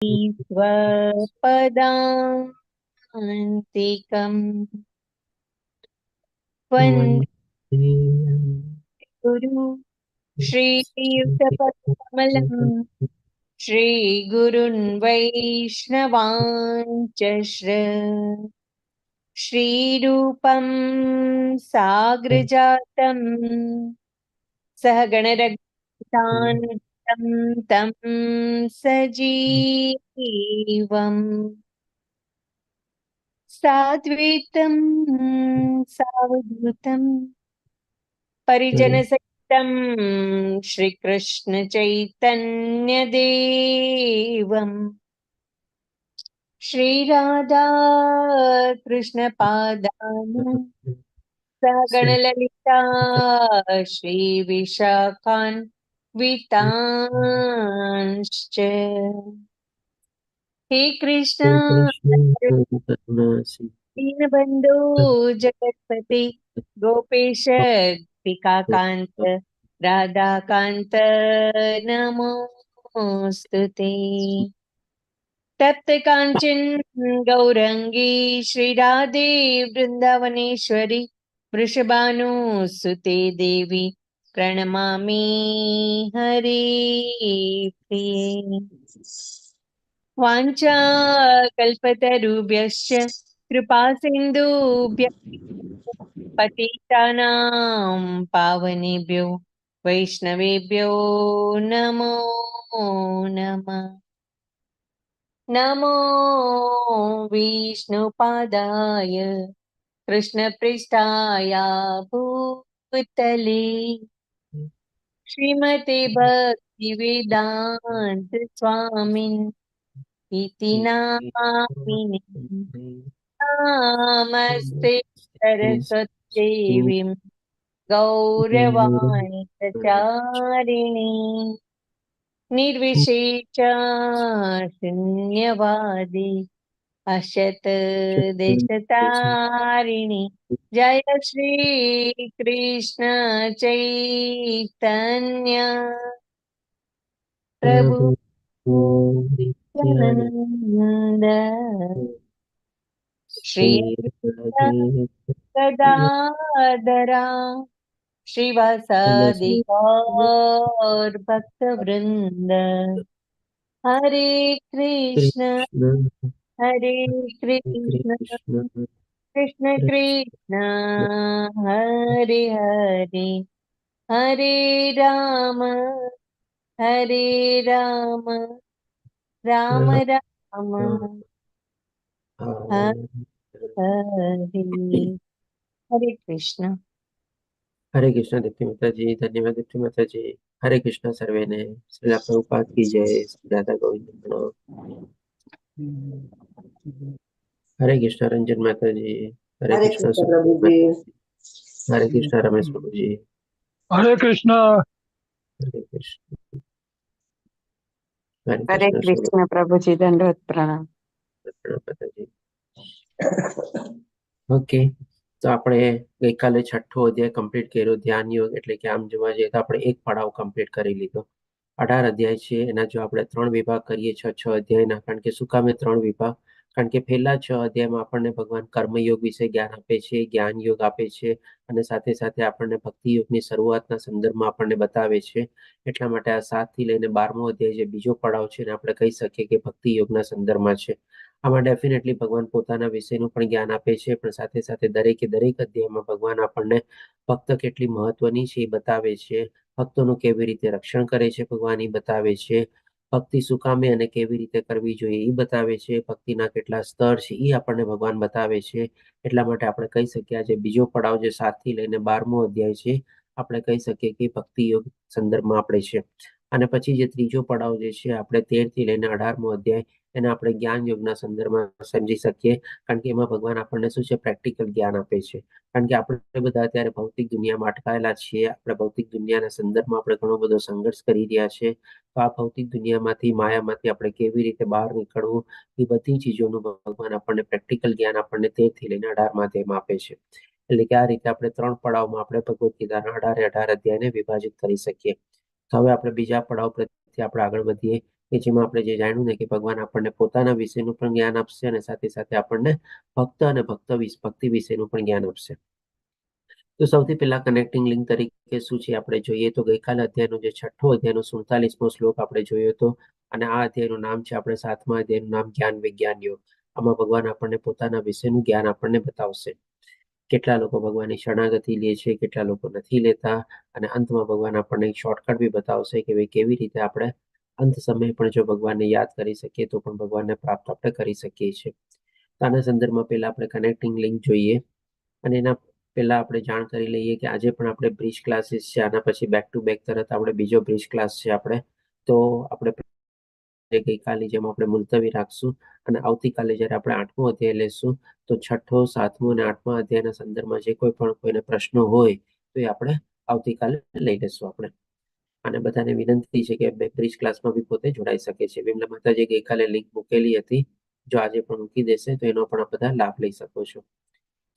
स्वपदान्तिकम् वन्दे गुरु श्रीयुतपदकमलम् श्रीगुरुन् वैष्णवाञ्च श्रीरूपं साग्रजातं सहगणरघुनाथान्वितं तं सजीवम् साद्वैतं सावधूतं परिजनसहितं श्रीकृष्णचैतन्यदेवम् श्रीराधा कृष्णपादान् सहगणललिता श्रीविशाखान्वितांश्च हे कृष्ण दीनबन्धो जगत्पते गोपेश गोपिकान्त राधाकान्त नमोऽस्तु ते तप्त कांचन गौरंगी श्रीराधे वृंदावनेश्वरी वृषभानुसुते देवी प्रणमामि हरे प्रिये वाञ्छाकल्पतरुभ्यश्च कृपा सिन्धुभ्यः पतितानां पावनेभ्यो वैष्णवेभ्यो नमो नमः नमो विष्णुपादाय कृष्णपृष्ठाय भूतले श्रीमते भक्तिवेदान्त स्वामिन् इति नामिने नमस्ते सरस्वतीदेवीं गौरवाणी प्रचारिणी निर्विशेष शून्यवादी अशत देशतारिणी जय श्री कृष्ण चैतन्य प्रभु नित्यानंद श्री गदाधरा श्रीवासादि गौर भक्त वृंद हरे कृष्ण हरे कृष्ण कृष्ण कृष्ण हरे हरे हरे राम राम राम हरे हरे कृष्ण हरे कृष्ण दीप्ति माता जी। धन्यवाद दीप्ति माता जी। हरे कृष्ण सर्वे ने। श्रीला प्रभुपाद की जय। श्री राधा गोविंद प्रणाम। हरे कृष्ण रंजन माता जी। हरे हरे कृष्ण कृष्ण प्रभु जी। हरे कृष्ण रमेश प्रभु जी। हरे कृष्ण। हरे कृष्ण हरे कृष्ण प्रभु जी। दंडवत प्रणाम माता जी। ओके, તો આપણે ગઈકાલે છઠ્ઠો અધ્યાય કમ્પ્લીટ કર્યો, ધ્યાન યોગ. એટલે કે આમ જોવા જઈએ તો આપણે એક પડાવ કમ્પ્લીટ કરી લીધો. 18 અધ્યાય છે, એના જો આપણે 3 વિભાગ કરીએ 6 અધ્યાયના. કારણ કે શું કામે 3 વિભાગ? કારણ કે પહેલા 6 અધ્યાયમાં આપણને ભગવાન કર્મયોગ વિશે જ્ઞાન આપે છે, જ્ઞાન યોગ આપે છે, અને સાથે સાથે આપણને ભક્તિ યોગની શરૂઆતના સંદર્ભમાં આપણને બતાવે છે. એટલા માટે આ 7 થી લઈને 12મો અધ્યાય જે બીજો પડાવ છે ને આપણે કહી શકીએ કે ભક્તિ યોગના સંદર્ભમાં છે. આમાં ડેફિનેટલી ભગવાન પોતાના વિષયનું પણ જ્ઞાન આપે છે, પણ સાથે સાથે દરેક અધ્યાયમાં ભગવાન આપણને ભક્ત કેટલી મહત્વની છે એ બતાવે છે. ભક્તોનું કેવી રીતે રક્ષણ કરે છે ભગવાન એ બતાવે છે. ભક્તિ શું કામે અને કેવી રીતે કરવી જોઈએ એ બતાવે છે. ભક્તિના કેટલા સ્તર છે એ આપણને ભગવાન બતાવે છે. એટલા માટે આપણે કહી શકીએ આજે બીજો પડાવ જે 7 થી લઈને 12મો અધ્યાય છે, આપણે કહી શકીએ કે ભક્તિ યોગ સંદર્ભમાં આપણે છે. અને પછી જે ત્રીજો પડાવ જે છે આપણે 13 થી લઈને 18મો અધ્યાય, એને આપણે જ્ઞાન યોગના સંદર્ભમાં સમજી શકીએ. કારણ કે એમાં ભગવાન આપણને શું છે, પ્રેક્ટિકલ જ્ઞાન આપે છે. કારણ કે આપણે બધા અત્યારે ભૌતિક દુનિયામાં અટકાયેલા છીએ. આપણે ભૌતિક દુનિયાના સંદર્ભમાં આપણે ઘણો બધો સંઘર્ષ કરી રહ્યા છે. તો આ ભૌતિક દુનિયામાંથી, માયામાંથી આપણે કેવી રીતે બહાર નીકળવું, એ બધી ચીજોનું ભગવાન આપણને પ્રેક્ટિકલ જ્ઞાન આપણને 13 થી લઈને 18મા અધ્યાયમાં આપે છે. એટલે કે આ રીતે આપણે 3 પડાવમાં આપણે ભગવદ્ ગીતાના 18 અધ્યાયને વિભાજિત કરી શકીએ. તો હવે આપણે બીજા પડાવ પ્રત્યે આપણે આગળ વધીએ કે જેમાં આપણે જે જાણ્યું ને કે ભગવાન આપણને પોતાના વિશેનું પણ જ્ઞાન આપશે અને સાથે સાથે આપણને ભક્ત અને ભક્તિ વિશેનું પણ જ્ઞાન આપશે. તો સૌથી પહેલા કનેક્ટિંગ લિંક તરીકે શું છે આપણે જોઈએ તો ગઈકાલે અધ્યાયનો જે છઠ્ઠો અધ્યાયનો 47મો શ્લોક આપણે જોયો હતો અને આ અધ્યાયનું નામ છે આપણે 7મા અધ્યાયનું નામ જ્ઞાન વિજ્ઞાન યોગ. આમાં ભગવાન આપણને પોતાના વિશેનું જ્ઞાન આપણને બતાવશે. કેટલા લોકો ભગવાનની શરણાગતિ લે છે, કેટલા લોકો નથી લેતા, અને અંતમાં ભગવાન આપણને એક શોર્ટકટ બી બતાવશે કે ભાઈ કેવી રીતે આપણે અંત સમય પણ જો ભગવાનને યાદ કરી શકીએ તો પણ ભગવાનને પ્રાપ્ત આપણે કરી શકીએ છીએ. આના સંદર્ભમાં પહેલા આપણે કનેક્ટિંગ લિંક જોઈએ અને એના પહેલા આપણે જાણ કરી લઈએ કે આજે પણ આપણે બ્રિજ ક્લાસીસ છે. આના પછી બેક ટુ બેક તરત આપણે બીજો બ્રિજ ક્લાસ છે આપણે તો આપણે ગઈકાલની જેમ આપણે મુલતવી રાખશું અને આવતીકાલે જ્યારે આપણે 8મો અધ્યાય લેશું તો 6ઠ્ઠો, 7મો અને 8મા અધ્યાયના સંદર્ભમાં જે કોઈ પણ કોઈને પ્રશ્નો હોય તો એ આપણે આવતીકાલે લઈ લેશું આપણે. અને બધાને વિનંતી છે કે બ્રિજ ક્લાસમાં બી પોતે જોડાઈ શકે છે. વિમલા માતાજી ગઈકાલે લિંક મૂકેલી હતી, જો આજે પણ મૂકી દેશે તો એનો પણ બધા લાભ લઈ શકો છો.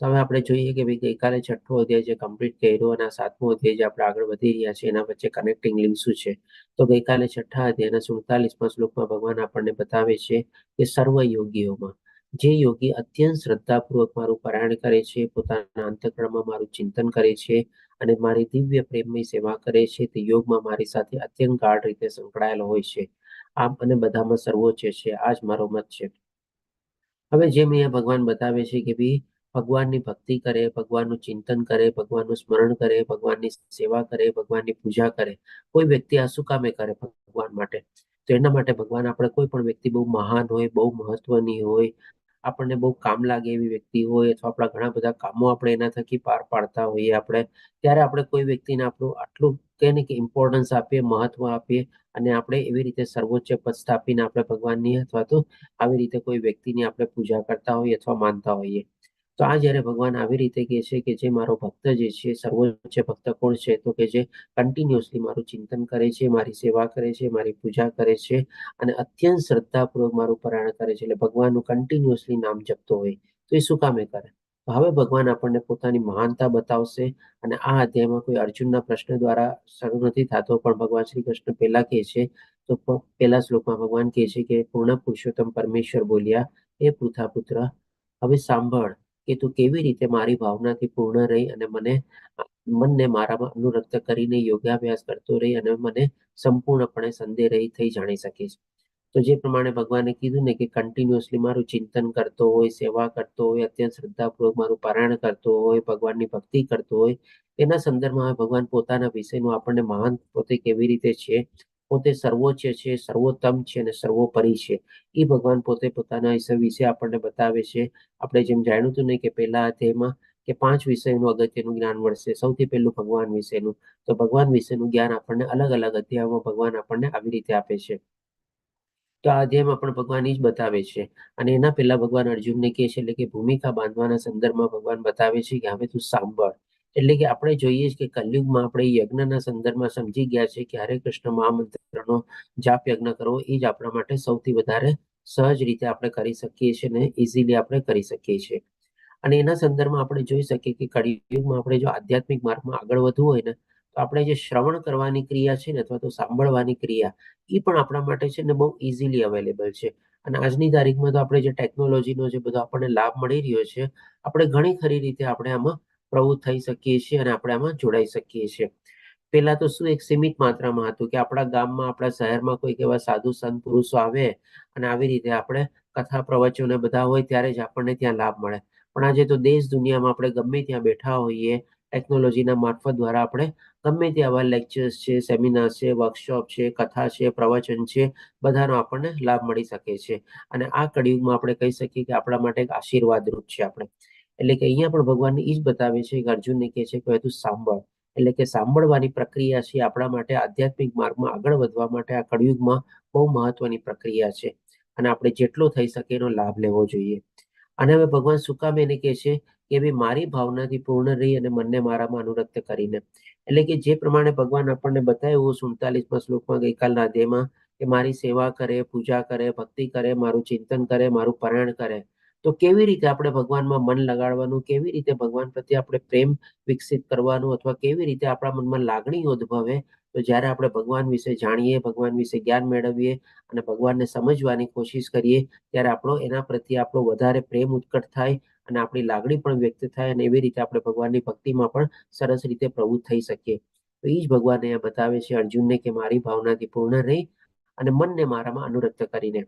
તો હવે આપણે જોઈએ કે ભાઈ ગઈકાલે 6ઠ્ઠો અધ્યાય જે કમ્પ્લીટ કર્યો અને 7મો અધ્યાય જે આપણે આગળ વધી રહ્યા છે એના વચ્ચે કનેક્ટિંગ લિંક શું છે તો ગઈકાલે 6ઠ્ઠા અધ્યાયના 47મા શ્લોકમાં ભગવાન આપણને બતાવે છે કે સર્વ યોગીઓમાં જે યોગી અત્યંત શ્રદ્ધાપૂર્વક મારું પારાયણ કરે છે, પોતાના અંતઃકરણમાં મારું ચિંતન કરે છે અને મારી દિવ્ય પ્રેમની સેવા કરે છે તે યોગમાં મારી સાથે અત્યંત ગાઢ રીતે સંકળાયેલો હોય છે. આમ અને બધામાં સર્વોચ્ચ છે. આ જ મારો મત છે. હવે જેમ અહીંયા ભગવાન બતાવે છે કે ભાઈ ભગવાનની ભક્તિ કરે, ભગવાનનું ચિંતન કરે, ભગવાનનું સ્મરણ કરે, ભગવાનની સેવા કરે, ભગવાનની પૂજા કરે. કોઈ વ્યક્તિ આ શું કામે કરે ભગવાન માટે? તો એના માટે ભગવાન આપણે કોઈ પણ વ્યક્તિ બહુ મહાન હોય, બહુ મહત્વની હોય, આપણને બહુ કામ લાગે એવી વ્યક્તિ હોય અથવા આપણા ઘણા બધા કામો આપણે એના થકી પાર પાડતા હોઈએ આપણે, ત્યારે આપણે કોઈ વ્યક્તિને આપણું આટલું કહે ને કે ઇમ્પોર્ટન્સ આપીએ, મહત્વ આપીએ અને આપણે એવી રીતે સર્વોચ્ચ પદ સ્થાપીને આપણે ભગવાનની અથવા તો આવી રીતે કોઈ વ્યક્તિની આપણે પૂજા કરતા હોઈએ અથવા માનતા હોઈએ. તો આ જ્યારે ભગવાન આવી રીતે કહે છે કે જે મારો ભક્ત જે છે, સર્વોચ્ચ ભક્ત કોણ છે તો કે જે કન્ટિન્યુઅસલી મારું ચિંતન કરે છે, મારી સેવા કરે છે, મારી પૂજા કરે છે અને અત્યંત શ્રદ્ધાપૂર્વક મારું પારાયણ કરે છે, એટલે ભગવાનનું કન્ટિન્યુઅસલી નામ જપતો હોય તો એ શું કામે કરે? તો હવે ભગવાન આપણને પોતાની મહાનતા બતાવશે અને આ અધ્યાયમાં કોઈ અર્જુનના પ્રશ્ન દ્વારા શરૂ નથી થતો, પણ ભગવાન શ્રી કૃષ્ણ પહેલા કહે છે તો પહેલા શ્લોકમાં ભગવાન કહે છે કે પૂર્ણ પુરુષોત્તમ પરમેશ્વર બોલ્યા, હે પૃથા પુત્ર, હવે સાંભળ કે તું કેવી રીતે મારી ભાવનાથી પૂર્ણ રહી અને મનને મારામાં અનુરક્ત કરીને યોગાભ્યાસ કરતો રહી અને મને સંપૂર્ણપણે સંદેહ રહી થઈ જાણી શકીશ. તો જે પ્રમાણે ભગવાને કીધું ને કે કન્ટિન્યુઅસલી મારું ચિંતન કરતો હોય, સેવા કરતો હોય, અત્યંત શ્રદ્ધાપૂર્વક મારું પારાયણ કરતો હોય, ભગવાનની ભક્તિ કરતો હોય, એના સંદર્ભમાં ભગવાન પોતાના વિષયનું આપણને મહાન પોતે કેવી રીતે છે, પોતે સર્વોચ્ચ છે, સર્વોત્તમ છે અને સર્વોપરી છે, એ ભગવાન પોતે પોતાના વિશે આપણને બતાવે છે. આપણે જેમ જાણ્યું હતું ને કે પહેલા અધ્યાયમાં કે 5 વિષયનું અગત્યનું જ્ઞાન મળશે. સૌથી પહેલું ભગવાન વિશેનું. તો ભગવાન વિશેનું જ્ઞાન આપણને અલગ અલગ અધ્યાયોમાં ભગવાન આપણને આવી રીતે આપે છે. તો આ અધ્યાયમાં પણ ભગવાન એ જ બતાવે છે અને એના પહેલા ભગવાન અર્જુનને કહે છે, એટલે કે ભૂમિકા બાંધવાના સંદર્ભમાં ભગવાન બતાવે છે કે હવે તું સાંભળ. એટલે કે આપણે જોઈએ કે કલયુગમાં આપણે યજ્ઞના સંદર્ભમાં સમજી ગયા છે કે હરે કૃષ્ણ મહામંત્રનો જાપ યજ્ઞ કરવો એ જ આપણા માટે સૌથી વધારે સહજ રીતે આપણે કરી શકીએ છીએ અને ઇઝીલી આપણે કરી શકીએ છીએ. અને એના સંદર્ભમાં આપણે જોઈ શકીએ કે કળિયુગમાં આપણે જો આધ્યાત્મિક માર્ગમાં આગળ વધવું હોય ને તો આપણે જે શ્રવણ કરવાની ક્રિયા છે ને અથવા તો સાંભળવાની ક્રિયા એ પણ આપણા માટે છે ને બહુ ઇઝીલી અવેલેબલ છે. અને આજની તારીખમાં તો આપણે જે ટેકનોલોજીનો જે બધો આપણને લાભ મળી રહ્યો છે, આપણે ઘણી ખરી રીતે આપણે આમાં પ્રવૃત્ત થઈ શકીએ છીએ અને આપણે આમાં જોડાઈ શકીએ છીએ. પહેલા તો શું એક સીમિત માત્રામાં હતું કે આપણા ગામમાં, આપણા શહેરમાં કોઈક એવા સાધુ સંત પુરુષો આવે અને આવી રીતે આપણે કથા પ્રવચનો બધા હોય ત્યારે જ આપણને ત્યાં લાભ મળે. પણ આજે તો દેશ દુનિયામાં આપણે ગમે ત્યાં બેઠા હોઈએ, ટેકનોલોજીના મારફત દ્વારા આપણે ગમે તે આવા લેક્ચર્સ છે, સેમિનાર છે, વર્કશોપ છે, કથા છે, પ્રવચન છે, બધાનો આપણને લાભ મળી શકે છે. અને આ કળિયુગમાં આપણે કહી શકીએ કે આપણા માટે એક આશીર્વાદ રૂપ છે આપણે. એટલે કે અહીંયા પણ ભગવાનને એ જ બતાવે છે કે અર્જુનને કહે છે કે તું સાંભળ. એટલે કે સાંભળવાની પ્રક્રિયા છે આપણા માટે આધ્યાત્મિક માર્ગમાં આગળ વધવા માટે આ કળિયુગમાં બહુ મહત્વની પ્રક્રિયા છે અને આપણે જેટલો થઈ શકે એનો લાભ લેવો જોઈએ. અને હવે ભગવાન શું કામ એને કહે છે કે ભાઈ મારી ભાવનાથી પૂર્ણ રહી અને મનને મારામાં અનુરક્ત કરીને. એટલે કે જે પ્રમાણે ભગવાન આપણને બતાવ્યું 47મા શ્લોકમાં ગઈકાલના અધ્યાયમાં કે મારી સેવા કરે, પૂજા કરે, ભક્તિ કરે, મારું ચિંતન કરે, મારું પારાયણ કરે. તો કેવી રીતે આપણે ભગવાનમાં મન લગાડવાનું, કેવી રીતે ભગવાન પ્રત્યે આપણે પ્રેમ વિકસિત કરવાનું, અથવા કેવી રીતે આપણા મનમાં લાગણી ઉદ્ભવે, તો જ્યારે આપણે ભગવાન વિશે જાણીએ, ભગવાન વિશે જ્ઞાન મેળવીએ અને ભગવાનને સમજવાની કોશિશ કરીએ, ત્યારે આપણો એના પ્રત્યે આપણો વધારે પ્રેમ ઉત્કટ થાય અને આપણી લાગણી પણ વ્યક્ત થાય, અને એવી રીતે આપણે ભગવાનની ભક્તિમાં પણ સરસ રીતે પ્રવૃત્ત થઈ શકીએ. તો એ જ ભગવાન અહીંયા બતાવે છે અર્જુનને કે મારી ભાવનાથી પૂર્ણ રહી અને મનને મારામાં અનુરક્ત કરીને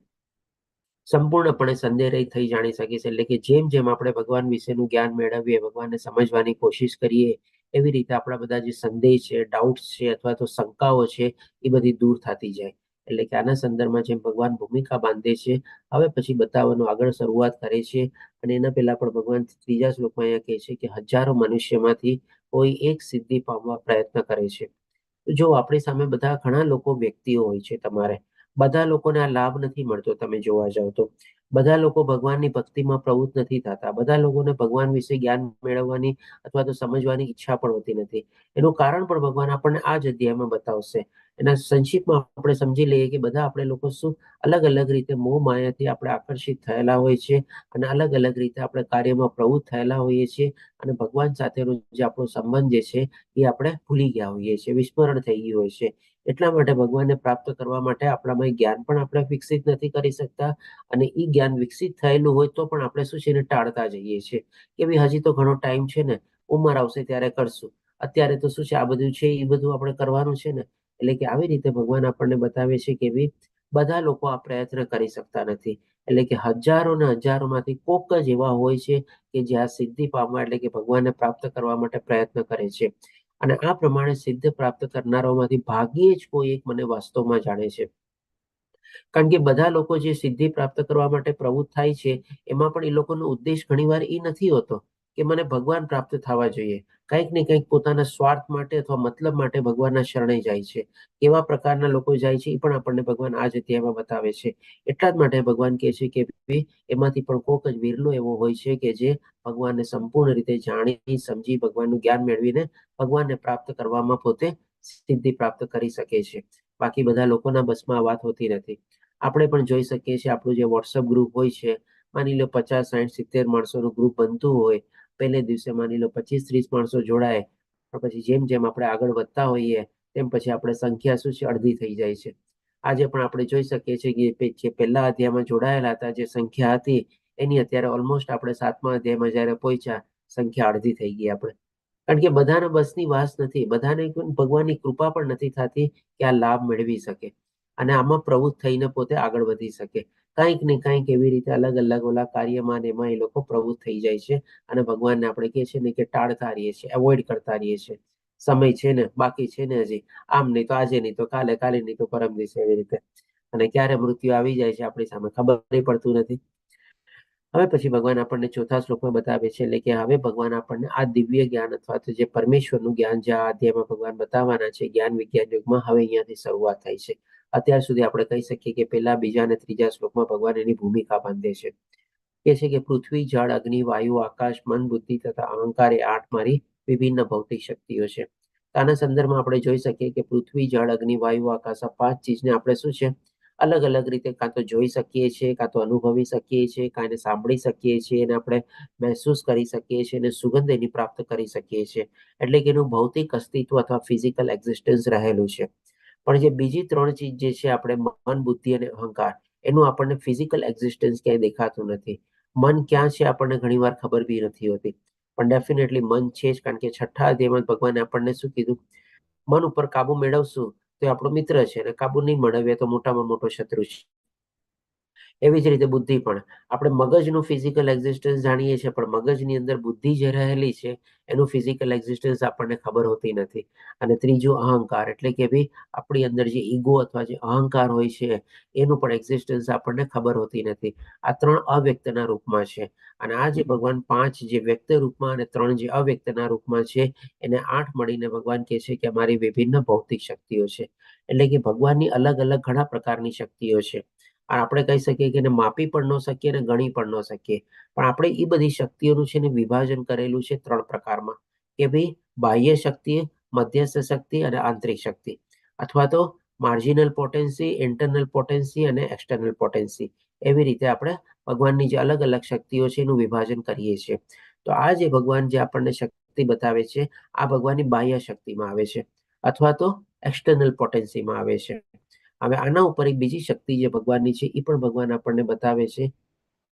સંપૂર્ણપણે સંદેહ થઈ જાણી શકીશ. એટલે કે જેમ જેમ આપણે ભગવાન વિશેનું જ્ઞાન મેળવીએ, ભગવાનને સમજવાની કોશિશ કરીએ, એવી રીતે આપણા બધા જે સંદેહ છે, ડાઉટ્સ છે, અથવા તો શંકાઓ છે, એ બધી દૂર થતી જાય. એટલે કે આના સંદર્ભમાં જેમ ભગવાન ભૂમિકા બાંધે છે, હવે પછી બતાવવાનું આગળ શરૂઆત કરે છે. અને એના પહેલા પણ ભગવાન ત્રીજા શ્લોકમાં અહીંયા કહે છે કે હજારો મનુષ્યમાંથી કોઈ એક સિદ્ધિ પામવા પ્રયત્ન કરે છે. જો આપણી સામે બધા ઘણા લોકો વ્યક્તિઓ હોય છે, તમારે બધા લોકોને આ લાભ નથી મળતો. તમે જોવા જાવ તો બધા લોકો ભગવાનની ભક્તિમાં પ્રવૃત્ત નથી થતા. બધા લોકોને ભગવાન વિશે જ્ઞાન મેળવવાની અથવા તો સમજવાની ઈચ્છા પણ હોતી નથી. એનું કારણ પણ ભગવાન આપણને આ જ અધ્યાયમાં બતાવશે. એના સંક્ષિપ્તમાં આપણે સમજી લઈએ કે બધા આપણે લોકો શું અલગ અલગ રીતે મોહ માયાથી આપણે આકર્ષિત થયેલા હોય છે, અને અલગ અલગ રીતે આપણે કાર્યમાં પ્રવૃત્ત થયેલા હોઈએ છીએ, અને ભગવાન સાથેનો જે આપણો સંબંધ જે છે એ આપણે ભૂલી ગયા હોઈએ છીએ, વિસ્મરણ થઈ ગયું હોય છે. એટલા માટે ભગવાનને પ્રાપ્ત કરવા માટે આપણામાં જ્ઞાન પણ આપણે વિકસિત નથી કરી શકતા, અને એ જ્ઞાન વિકસિત થયેલું હોય તો પણ આપણે શું છે એને ટાળતા જઈએ છીએ કે ભાઈ હજી તો ઘણો ટાઈમ છે ને, ઉંમર આવશે ત્યારે કરશું, અત્યારે તો શું છે આ બધું છે એ બધું આપણે કરવાનું છે ને. એટલે કે આવી રીતે ભગવાન આપણને બતાવે છે કે ભાઈ બધા લોકો આ પ્રયત્ન કરી શકતા નથી. એટલે કે હજારો ને હજારોમાંથી કોક જ એવા હોય છે કે જ્યાં સિદ્ધિ પામવા, એટલે કે ભગવાનને પ્રાપ્ત કરવા માટે પ્રયત્ન કરે છે. અને આ પ્રમાણે સિદ્ધ પ્રાપ્ત કરનારાઓમાંથી ભાગ્યે જ કોઈ એક મને વાસ્તવમાં જાણે છે. કારણ કે બધા લોકો જે સિદ્ધિ પ્રાપ્ત કરવા માટે પ્રવૃત્ત થાય છે, એમાં પણ એ લોકોનો ઉદ્દેશ ઘણીવાર એ નથી હોતો કે મને ભગવાન પ્રાપ્ત થવા જોઈએ. કંઈક ને કંઈક પોતાના સ્વાર્થ માટે અથવા મતલબ માટે ભગવાનના શરણે જાય છે. કેવા પ્રકારના લોકો જાય છે એ પણ આપણને ભગવાન આ જ અધ્યાયમાં બતાવે છે. એટલા જ માટે ભગવાન કહે છે કે એમાંથી પણ કોક જ વિરલો એવો હોય છે કે જે ભગવાનને સંપૂર્ણ રીતે જાણી સમજી ભગવાનનું જ્ઞાન મેળવીને ભગવાનને પ્રાપ્ત કરવામાં પોતે સિદ્ધિ પ્રાપ્ત કરી શકે છે. બાકી બધા લોકોના બસમાં આ વાત હોતી નથી. આપણે પણ જોઈ શકીએ છીએ આપણું જે વોટ્સઅપ ગ્રુપ હોય છે, માની લો 50, 60, 70 માણસોનું ગ્રુપ બનતું હોય, પહેલે દિવસે માની લો 25, 30 માણસો જોડાય, પણ પછી જેમ જેમ આપણે આગળ વધતા હોઈએ તેમ પછી આપણે સંખ્યા શું છે અડધી થઈ જાય છે. આજે પણ આપણે જોઈ શકીએ છીએ કે જે પહેલા અધ્યાયમાં જોડાયેલા હતા જે સંખ્યા હતી, એની અત્યારે ઓલમોસ્ટ આપણે 7મા અધ્યાયમાં જયારે પહોંચ્યા, સંખ્યા અડધી થઈ ગઈ આપણે. કારણ કે બધાને બસની વાસ નથી, બધાને ભગવાનની કૃપા પણ નથી થતી કે આ લાભ મેળવી શકે અને આમાં પ્રવૃત્ત થઈને પોતે આગળ વધી શકે. કંઈક ને કંઈક એવી રીતે અલગ અલગ ઓલા કાર્યમાં ને એમાં એ લોકો પ્રવૃત્ત થઈ જાય છે, અને ભગવાનને આપણે કહે છે ને કે ટાળતા રહીએ છીએ, એવોઇડ કરતા રહીએ છીએ. સમય છે ને, બાકી છે ને હજી, આમ નહીં તો આજે, નહીં તો કાલે, કાલે નહીં તો પરમ દિવસે, એવી રીતે. અને ક્યારે મૃત્યુ આવી જાય છે આપણી સામે ખબર પડતું નથી. હવે પછી ભગવાન આપણને ચોથા શ્લોકમાં બતાવે છે, એટલે કે હવે ભગવાન આપણને આ દિવ્ય જ્ઞાન અથવા તો જે પરમેશ્વરનું જ્ઞાન જે આ અધ્યાયમાં ભગવાન બતાવવાના છે જ્ઞાન વિજ્ઞાન યુગમાં, હવે અહીંયાથી શરૂઆત થાય છે. અત્યાર સુધી આપણે કહી શકીએ કે પહેલા, બીજા અને ત્રીજા શ્લોકમાં ભગવાન એની ભૂમિકા બાંધે છે. કે છે કે પૃથ્વી, જળ, અગ્નિ, વાયુ, આકાશ, મન, બુદ્ધિ તથા અહંકાર એ 8 મારી વિભિન્ન ભૌતિક શક્તિઓ છે. આના સંદર્ભમાં આપણે જોઈ શકીએ કે પૃથ્વી, જળ, અગ્નિ, વાયુ, આકાશ, આ 5 ચીજને આપણે શું છે અલગ અલગ રીતે કાં તો જોઈ શકીએ છીએ, કાં તો અનુભવી શકીએ છીએ, કાં એને સાંભળી શકીએ છીએ, અને આપણે મહેસૂસ કરી શકીએ છીએ, અને સુગંધ એની પ્રાપ્ત કરી શકીએ છીએ. એટલે કે એનું ભૌતિક અસ્તિત્વ અથવા ફિઝિકલ એક્ઝિસ્ટન્સ રહેલું છે. પણ જે બીજી 3 ચીજ જે છે આપણે મન, બુદ્ધિ અને અહંકાર, એનું આપણને ફિઝિકલ એક્ઝિસ્ટન્સ ક્યાંય દેખાતું નથી. મન ક્યાં છે આપણને ઘણીવાર ખબર બી નથી હોતી, પણ ડેફિનેટલી મન છે જ. કારણ કે 6થા અધ્યાયમાં ભગવાને આપણને શું કીધું? મન ઉપર કાબુ મેળવશું તો એ આપણો મિત્ર છે, અને કાબુ નહીં મેળવીએ તો મોટામાં મોટો શત્રુ છે. એવી જ રીતે બુદ્ધિ પણ, આપણે મગજનું ફિઝિકલ એક્ઝિસ્ટન્સ જાણીએ છીએ, પણ મગજની અંદર બુદ્ધિ જે રહેલી છે એનું ફિઝિકલ એક્ઝિસ્ટન્સ આપણને ખબર હોતી નથી. અને ત્રીજું અહંકાર, એટલે કે ભાઈ આપણી અંદર જે ઈગો અથવા જે અહંકાર હોય છે એનું પણ એક્ઝિસ્ટન્સ આપણને ખબર હોતી નથી. આ 3 અવ્યક્તના રૂપમાં છે. અને આ જે ભગવાન 5 જે વ્યક્ત રૂપમાં અને 3 જે અવ્યક્તના રૂપમાં છે, એને 8 મળીને ભગવાન કહે છે કે અમારી વિભિન્ન ભૌતિક શક્તિઓ છે. એટલે કે ભગવાનની અલગ અલગ ઘણા પ્રકારની શક્તિઓ છે. આપણે કહી શકીએ કે એને માપી પણ ન શકીએ અને ગણી પણ ન શકીએ. પણ આપણે એ બધી શક્તિઓનું છે ને વિભાજન કરેલું છે 3 પ્રકારમાં, કે ભાઈ બાહ્ય શક્તિ, મધ્યસ્થ શક્તિ અને આંતરિક શક્તિ, અથવા તો માર્જિનલ પોટેન્સી, ઇન્ટરનલ પોટેન્સી અને એક્સટર્નલ પોટેન્સી. એવી રીતે આપણે ભગવાનની જે અલગ અલગ શક્તિઓ છે એનું વિભાજન કરીએ છીએ. તો આ જે ભગવાન જે આપણને શક્તિ બતાવે છે આ ભગવાનની બાહ્ય શક્તિમાં આવે છે અથવા તો એક્સટર્નલ પોટેન્સીમાં આવે છે. હવે આના ઉપર એક બીજી શક્તિ જે ભગવાનની છે એ પણ ભગવાન આપણને બતાવે છે.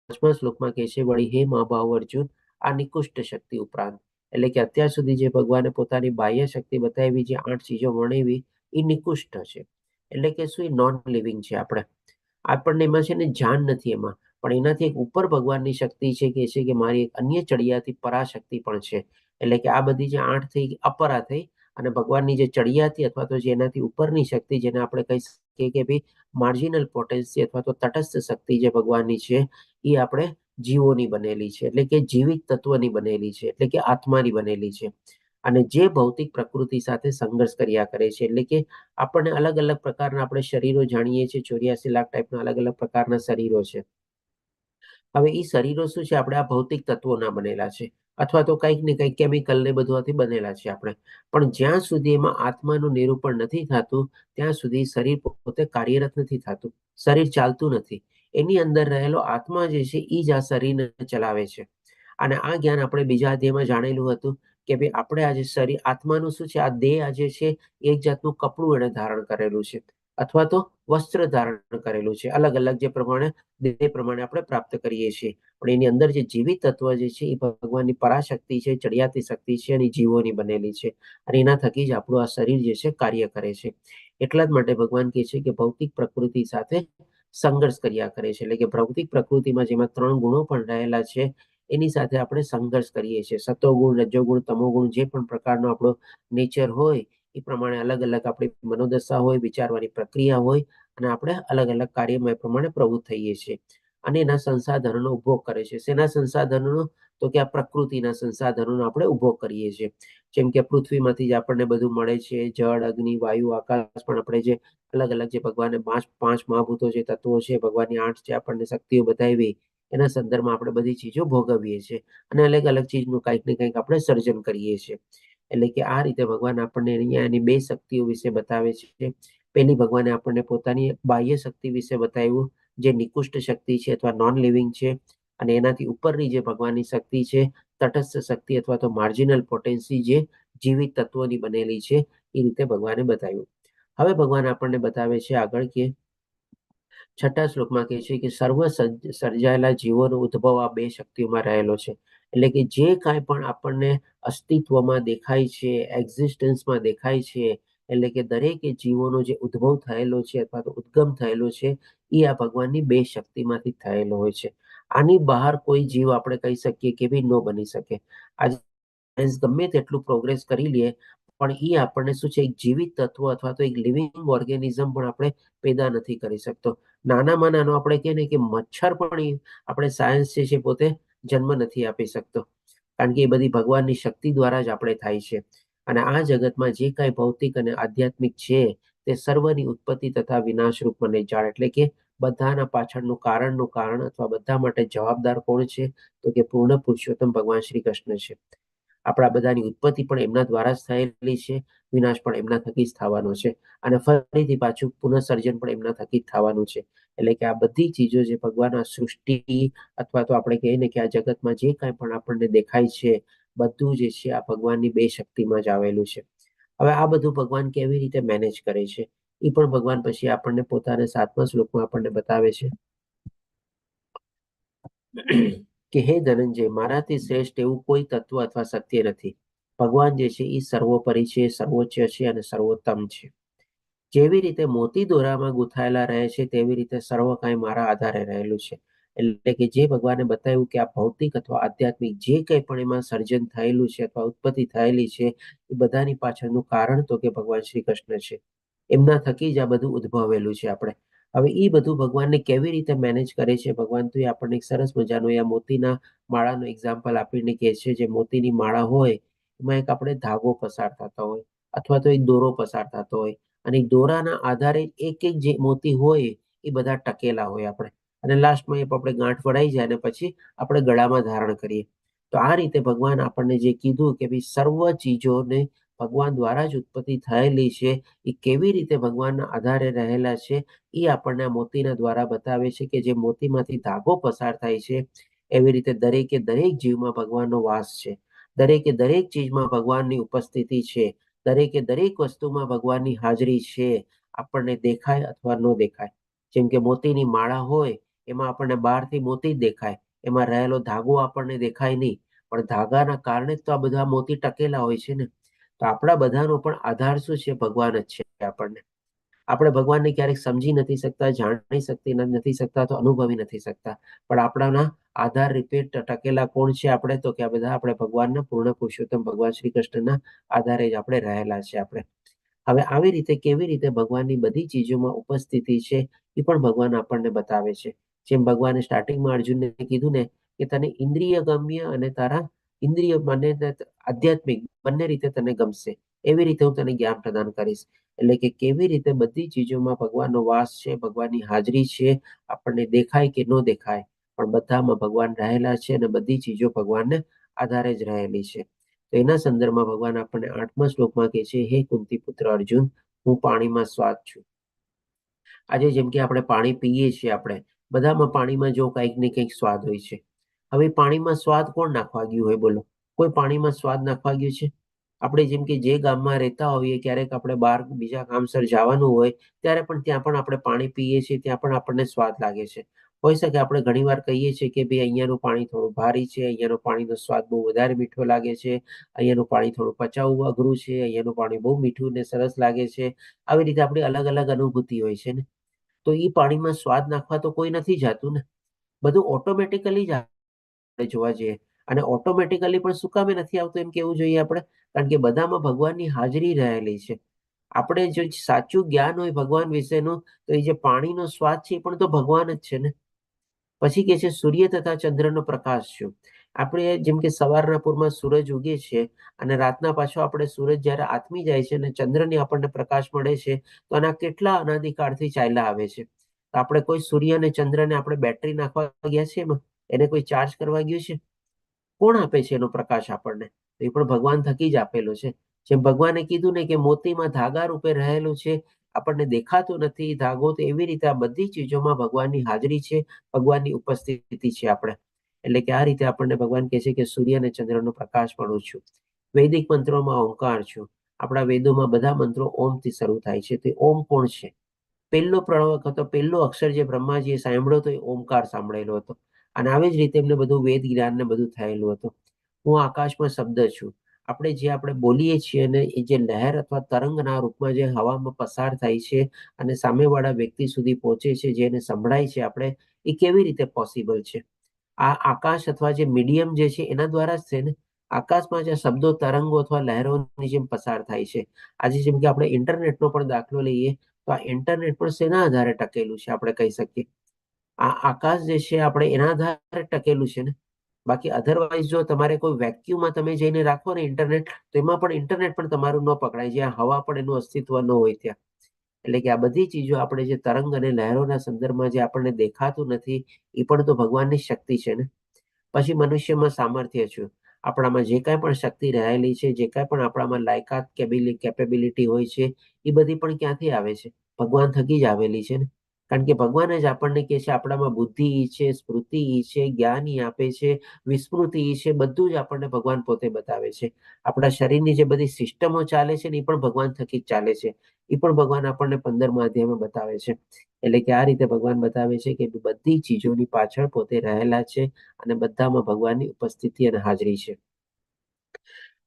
5મા શ્લોકમાં કહે છે, વળી હે મહાભાવ અર્જુન, આ નિકુષ્ટ શક્તિ ઉપરાંત, એટલે કે અત્યાર સુધી જે ભગવાને પોતાની બાહ્ય શક્તિ બતાવી, જે 8 ચીજો વર્ણવી એ નિકુષ્ટ છે. એટલે કે શું, એ નોન લિવિંગ છે. આપણને એમાં છે ને જાણ નથી એમાં, પણ એનાથી એક ઉપર ભગવાનની શક્તિ છે કે મારી એક અન્ય ચડિયાતી પરાશક્તિ પણ છે. એટલે કે આ બધી જે 8 થઈ અપરા થઈ, અને ભગવાનની જે ચડિયાતી અથવા તો જેનાથી ઉપરની શક્તિ, જેને આપણે કહી શકીએ કે ભાઈ માર્જિનલ પોટેન્સી અથવા તો તટસ્થ શક્તિ જે ભગવાનની છે એ આપણે જીવોની બનેલી છે, એટલે કે જીવિત તત્વની બનેલી છે, એટલે કે આત્માની બનેલી છે. અને જે ભૌતિક પ્રકૃતિ સાથે સંઘર્ષ કર્યા કરે છે. એટલે કે આપણને અલગ અલગ પ્રકારના આપણે શરીરો જાણીએ છીએ, 84 લાખ ટાઈપના અલગ અલગ પ્રકારના શરીરો છે. હવે એ શરીરો શું છે, આપણે આ ભૌતિક તત્વોના બનેલા છે, અથવા તો કંઈક ને કંઈક કેમિકલ ને બધુંથી બનેલા છે આપણે. પણ જ્યાં સુધી એમાં આત્માનું નિરૂપણ નથી થતું ત્યાં સુધી શરીર પોતે કાર્યરત નથી થતું, શરીર ચાલતું નથી. એની અંદર રહેલો આત્મા જે છે એ જ આ શરીરને ચલાવે છે. અને આ જ્ઞાન આપણે બીજા અધ્યાયમાં જાણેલું હતું કે ભાઈ આપણે આજે શરીર આત્માનું શું છે, આ દેહ આજે છે એક જાતનું કપડું એને ધારણ કરેલું છે, અથવા તો વસ્ત્ર ધારણ કરેલું છે. અલગ અલગ જે પ્રમાણે દેહ પ્રમાણે આપણે પ્રાપ્ત કરીએ છીએ. પણ એની અંદર જે જીવિત તત્વ જે છે એ ભગવાનની પરાશક્તિ છે, ચડિયાતી શક્તિ છે, અને જીવોની બનેલી છે. અને એના થકી જ આપણું આ શરીર જે છે કાર્ય કરે છે. એટલા જ માટે ભગવાન કહે છે કે ભૌતિક પ્રકૃતિ સાથે સંઘર્ષ કર્યા કરે છે. એટલે કે ભૌતિક પ્રકૃતિમાં જેમાં 3 ગુણો પણ રહેલા છે એની સાથે આપણે સંઘર્ષ કરીએ છીએ. સતોગુણ, રજોગુણ, તમોગુણ, જે પણ પ્રકારનો આપણો નેચર હોય એ પ્રમાણે અલગ અલગ આપણી મનોદશા હોય, વિચારવાની પ્રક્રિયા હોય, અને આપણે અલગ અલગ કાર્યમાં એ પ્રમાણે પ્રવૃત્ત થઈએ છીએ. અને એના સંસાધનોનો ઉપયોગ કરે છે. શેના સંસાધનોનો? તો કે આ પ્રકૃતિના સંસાધનોનો આપણે ઉપયોગ કરીએ છીએ. જેમ કે પૃથ્વીમાંથી જ આપણને બધું મળે છે, જળ, અગ્નિ, વાયુ, આકાશ. પણ આપણે જે અલગ અલગ જે ભગવાને 5 મહાભૂતો જે તત્વો છે, ભગવાનની 8 જે આપણને શક્તિઓ બતાવી, એના સંદર્ભમાં આપણે બધી ચીજો ભોગવીએ છીએ. અને અલગ અલગ ચીજનું કંઈક ને કંઈક આપણે સર્જન કરીએ છીએ. એટલે કે આ રીતે ભગવાન આપણને અહીંયા એની 2 શક્તિઓ વિશે બતાવે છે. પહેલી ભગવાને આપણને પોતાની બાહ્ય શક્તિ વિશે બતાવ્યું, જે નિકુષ્ટ શક્તિ છે અથવા નોન લિવિંગ છે. અને એનાથી ઉપરની જે ભગવાનની શક્તિ છે, તટસ્થ શક્તિ અથવા તો માર્જિનલ પોટેન્સી, જે જીવિત તત્વોની બનેલી છે, એ રીતે ભગવાને બતાવ્યું. હવે ભગવાન આપણને બતાવે છે આગળ કે 6મા શ્લોકમાં કહે છે કે સર્વ સર્જાયેલા જીવોનો ઉદ્ભવ આ 2 શક્તિઓમાં રહેલો છે. એટલે કે જે કાંઈ પણ આપણને અસ્તિત્વમાં દેખાય છે, એક્ઝિસ્ટન્સમાં દેખાય છે, એટલે કે દરેક જીવોનો જે ઉદ્ભવ થયેલો છે અથવા તો ઉદ્ગમ થયેલો છે એ આ ભગવાનની 2 શક્તિમાંથી થયેલો હોય છે. આની બહાર કોઈ જીવ આપણે કહી શકીએ કે બી ન બની શકે. આજે ગમે તેટલું પ્રોગ્રેસ કરી લઈએ, પણ એ આપણને શું છે, એક જીવિત તત્વ અથવા તો એક લિવિંગ ઓર્ગેનિઝમ પણ આપણે પેદા નથી કરી શકતો. નાનામાં નાનો આપણે કહીએ ને કે મચ્છર પણ આપણે સાયન્સ છે પોતે જન્મ નથી આપી શકતો, કારણ કે એ બધી ભગવાનની શક્તિ દ્વારા જ આપણે થાય છે. અને આ જગતમાં જે કાંઈ ભૌતિક અને આધ્યાત્મિક છે તે સર્વની ઉત્પત્તિ તથા વિનાશરૂપ મને જાણ. એટલે કે બધાના પાછળનું કારણ અથવા બધા માટે જવાબદાર કોણ છે? તો કે પૂર્ણ પુરુષોત્તમ ભગવાન શ્રી કૃષ્ણ છે. આપણા બધાની ઉત્પત્તિ પણ એમના દ્વારા જ થયેલી છે, વિનાશ પણ એમના થકી જ થવાનો છે, અને ફરીથી પાછું પુનઃસર્જન પણ એમના થકી જ થવાનું છે. એટલે કે આ બધી ચીજો જે ભગવાન આ સૃષ્ટિ અથવા તો આપણે કહીએ ને કે આ જગતમાં જે કાંઈ પણ આપણને દેખાય છે બધું જે છે આ ભગવાનની 2 શક્તિમાં જ આવેલું છે. હવે આ બધું ભગવાન કેવી રીતે મેનેજ કરે છે એ પણ ભગવાન પછી આપણને પોતાના 7મા શ્લોકમાં આપણને બતાવે છે કે હે ધનંજય, મારાથી શ્રેષ્ઠ એવું કોઈ તત્વ અથવા સત્ય નથી. ભગવાન જે છે એ સર્વોપરી છે, સર્વોચ્ચ છે અને સર્વોત્તમ છે. જેવી રીતે મોતી દોરામાં ગૂંથાયેલા રહે છે તેવી રીતે સર્વ કાંઈ મારા આધારે રહેલું છે. એટલે કે જે ભગવાને બતાવ્યું કે આ ભૌતિક અથવા આધ્યાત્મિક જે કંઈ પણ એમાં સર્જન થયેલું છે અથવા ઉત્પત્તિ થયેલી છે એ બધાની પાછળનું કારણ તો કે ભગવાન શ્રી કૃષ્ણ છે. એમના થકી જ આ બધું ઉદ્ભવેલું છે. આપણે હવે એ બધું ભગવાનને કેવી રીતે મેનેજ કરે છે ભગવાન, તો એ આપણને એક સરસ મજાનું આ મોતીના માળાનું એક્ઝામ્પલ આપીને કહે છે. જે મોતીની માળા હોય એમાં એક આપણે ધાગો પસાર થતો હોય અથવા તો એક દોરો પસાર થતો હોય, અને દોરાના આધારે એક એક જે મોતી હોય એ બધા ટકેલા હોય આપણે, અને લાસ્ટમાં એ આપણે ગાંઠ વળાઈ જાય અને પછી આપણે ગળામાં ધારણ કરીએ. તો આ રીતે ભગવાન આપણને જે કીધું કે ભાઈ સર્વ ચીજોને ભગવાન દ્વારા જ ઉત્પત્તિ થયેલી છે, એ કેવી રીતે ભગવાનના આધારે રહેલા છે, એ આપણને આ મોતીના દ્વારા બતાવે છે કે જે મોતીમાંથી ધાગો પસાર થાય છે, એવી રીતે દરેકે દરેક જીવમાં ભગવાનનો વાસ છે. દરેકે દરેક ચીજમાં ભગવાનની ઉપસ્થિતિ છે. દરેકે દરેક વસ્તુમાં ભગવાનની હાજરી છે, આપણને દેખાય અથવા ન દેખાય. જેમ કે મોતીની માળા હોય, એમાં આપણને બહારથી મોતી જ દેખાય, એમાં રહેલો ધાગો આપણને દેખાય નહીં, પણ ધાગાના કારણે જ તો આ બધા મોતી ટકેલા હોય છે ને. તો આપણા બધાનો પણ આધાર શું છે? ભગવાન જ છે. આપણે ભગવાનને ક્યારેક સમજી નથી શકતા, જાણી નથી શકતા, તો અનુભવી નથી શકતા, પણ આપણાના આધાર રૂપે ટકેલા કોણ છે આપણે? તો કે આ બધા આપણે ભગવાનના પૂર્ણ પુરુષોત્તમ ભગવાન શ્રી કૃષ્ણના આધારે જ આપણે રહેલા છે આપણે. હવે આવી રીતે કેવી રીતે ભગવાનની બધી ચીજોમાં ઉપસ્થિતિ છે, એ પણ ભગવાન આપણને બતાવે છે. જેમ ભગવાને સ્ટાર્ટિંગમાં અર્જુનને કીધું ને કે તને ઇન્દ્રિય ગમ્ય અને તારા ઇન્દ્રિય મને આધ્યાત્મિક બંને રીતે તને ગમશે, એવી રીતે હું તને જ્ઞાન પ્રદાન કરીશ. એટલે કે કેવી રીતે બધી ચીજોમાં ભગવાનનો વાસ છે, ભગવાનની હાજરી છે, આપણને દેખાય કે ન દેખાય, પણ બધામાં ભગવાન રહેલા છે અને બધી ચીજો ભગવાનને આધારે જ રહેલી છે. તો એના સંદર્ભમાં ભગવાન આપણને 8મા શ્લોકમાં કહે છે, હે કુંતી પુત્ર અર્જુન, હું પાણીમાં સ્વાદ છું. આજે જેમ કે આપણે પાણી પીએ છીએ, આપણે બધામાં પાણીમાં જો કંઈક ને કંઈક સ્વાદ હોય છે. હવે પાણીમાં સ્વાદ કોણ નાખવા ગયું હોય? બોલો, કોઈ પાણીમાં સ્વાદ નાખવા ગયું છે? આપણે જેમ કે જે ગામમાં રહેતા હોઈએ, ક્યારેક આપણે બહાર બીજા કામસર જવાનું હોય, ત્યારે પણ ત્યાં પણ આપણે પાણી પીએ છીએ, ત્યાં પણ આપણને સ્વાદ લાગે છે. હોઈ શકે આપણે ઘણીવાર કહીએ છીએ કે ભાઈ અહીંયાનું પાણી થોડું ભારી છે, અહીંયાનો પાણીનો સ્વાદ બહુ વધારે મીઠો લાગે છે, અહીંયાનું પાણી થોડું પચાવવું અઘરું છે, અહીંયાનું પાણી બહુ મીઠું ને સરસ લાગે છે. આવી રીતે આપણી અલગ અલગ અનુભૂતિ હોય છે ને. તો એ પાણીમાં સ્વાદ નાખવા તો કોઈ નથી જાતું ને. બધું ઓટોમેટિકલી જ આપણે જોવા જઈએ, અને ઓટોમેટિકલી પણ શું કામે નથી આવતું એમ કેવું જોઈએ આપણે? કારણ કે બધામાં ભગવાનની હાજરી રહેલી છે. આપણે જો સાચું જ્ઞાન હોય ભગવાન વિશેનું, તો એ જે પાણીનો સ્વાદ છે એ પણ તો ભગવાન જ છે ને. પછી કે છે સૂર્ય તથા ચંદ્રનો પ્રકાશ છું. આપણે જેમ કે સવારના પૂરમાં સૂરજ ઉગે છે અને રાતના પાછો આપણે સૂરજ જ્યારે આથમી જાય છે અને ચંદ્રની આપણને પ્રકાશ મળે છે, તો આના કેટલા અનાદિકાળથી ચાલ્યા આવે છે. આપણે કોઈ સૂર્ય અને ચંદ્રને આપણે બેટરી નાખવા ગયા છે એમાં? એને કોઈ ચાર્જ કરવા ગયું છે? કોણ આપે છે એનો પ્રકાશ આપણને? તો એ પણ ભગવાન થકી જ આપેલો છે. જેમ ભગવાને કીધું ને કે મોતીમાં ધાગા રૂપે રહેલું છે, આપણને દેખાતું નથી ધાગો, તો એવી રીતે આ બધી ચીજોમાં ભગવાનની હાજરી છે, ભગવાનની ઉપસ્થિતિ છે આપણે. એટલે કે આ રીતે આપણને ભગવાન કહે છે કે સૂર્ય અને ચંદ્રનો પ્રકાશ પણ છું. વૈદિક મંત્રોમાં ઓમકાર છું. આપણા વેદોમાં બધા મંત્રો ઓમથી શરૂ થાય છે. તે ઓમ કોણ છે? પહેલો પ્રણવ હતો, પહેલો અક્ષર જે બ્રહ્માજીએ સાંભળ્યો હતો, એ ઓમકાર સાંભળેલો હતો. અને આવી જ રીતે એમને બધું વેદ જ્ઞાન ને બધું થયેલું હતું. હું આકાશમાં શબ્દ છું. આપણે બોલીએ છીએ અને એ જે લહેર અથવા તરંગના રૂપમાં જે હવામાં પસાર થાય છે અને સામેવાળા વ્યક્તિ સુધી પહોંચે છે, જેને સંભળાય છે આપણે, એ કેવી રીતે પોસિબલ છે? આ આકાશ અથવા જે મીડિયમ જે છે એના દ્વારા જ છે ને. આકાશમાં જે શબ્દો તરંગો અથવા લહેરોની જેમ પસાર થાય છે. આજે જેમ કે આપણે ઇન્ટરનેટનો પણ દાખલો લઈએ, તો આ ઇન્ટરનેટ પણ શેના આધારે ટકેલું છે? આપણે કહી શકીએ આ આકાશ જે છે આપણે એના આધારે ટકેલું છે ને. બાકી અધરવાઇઝ જો તમારે કોઈ વેક્યુમમાં તમે જઈને રાખો ને ઇન્ટરનેટ, તો એમાં પણ ઇન્ટરનેટ પણ તમારું ન પકડાય, જ્યાં હવા પણ એનું અસ્તિત્વ ન હોય ત્યાં. એટલે કે આ બધી ચીજો આપણે જે તરંગ અને લહેરોના સંદર્ભમાં જે આપણને દેખાતું નથી, એ પણ તો ભગવાનની શક્તિ છે ને. પછી મનુષ્યમાં સામર્થ્ય છે. આપણામાં જે કાંઈ પણ શક્તિ રહેલી છે, જે કાંઈ પણ આપણામાં લાયકાત કેપેબિલિટી હોય છે, એ બધી પણ ક્યાંથી આવે છે? ભગવાન થકી જ આવેલી છે ને. કારણ કે ભગવાન જ આપણને કહે છે આપણામાં બુદ્ધિ છે, સ્મૃતિ છે, જ્ઞાન આપે છે, વિસ્મૃતિ છે, બધું જ આપણને ભગવાન પોતે બતાવે છે. આપણા શરીરની જે બધી સિસ્ટમો ચાલે છે ને, એ પણ ભગવાન થકી જ ચાલે છે. એ પણ ભગવાન આપણને 15મા અધ્યાયમાં બતાવે છે. એટલે કે આ રીતે ભગવાન બતાવે છે કે બધી ચીજોની પાછળ પોતે રહેલા છે અને બધામાં ભગવાનની ઉપસ્થિતિ અને હાજરી છે.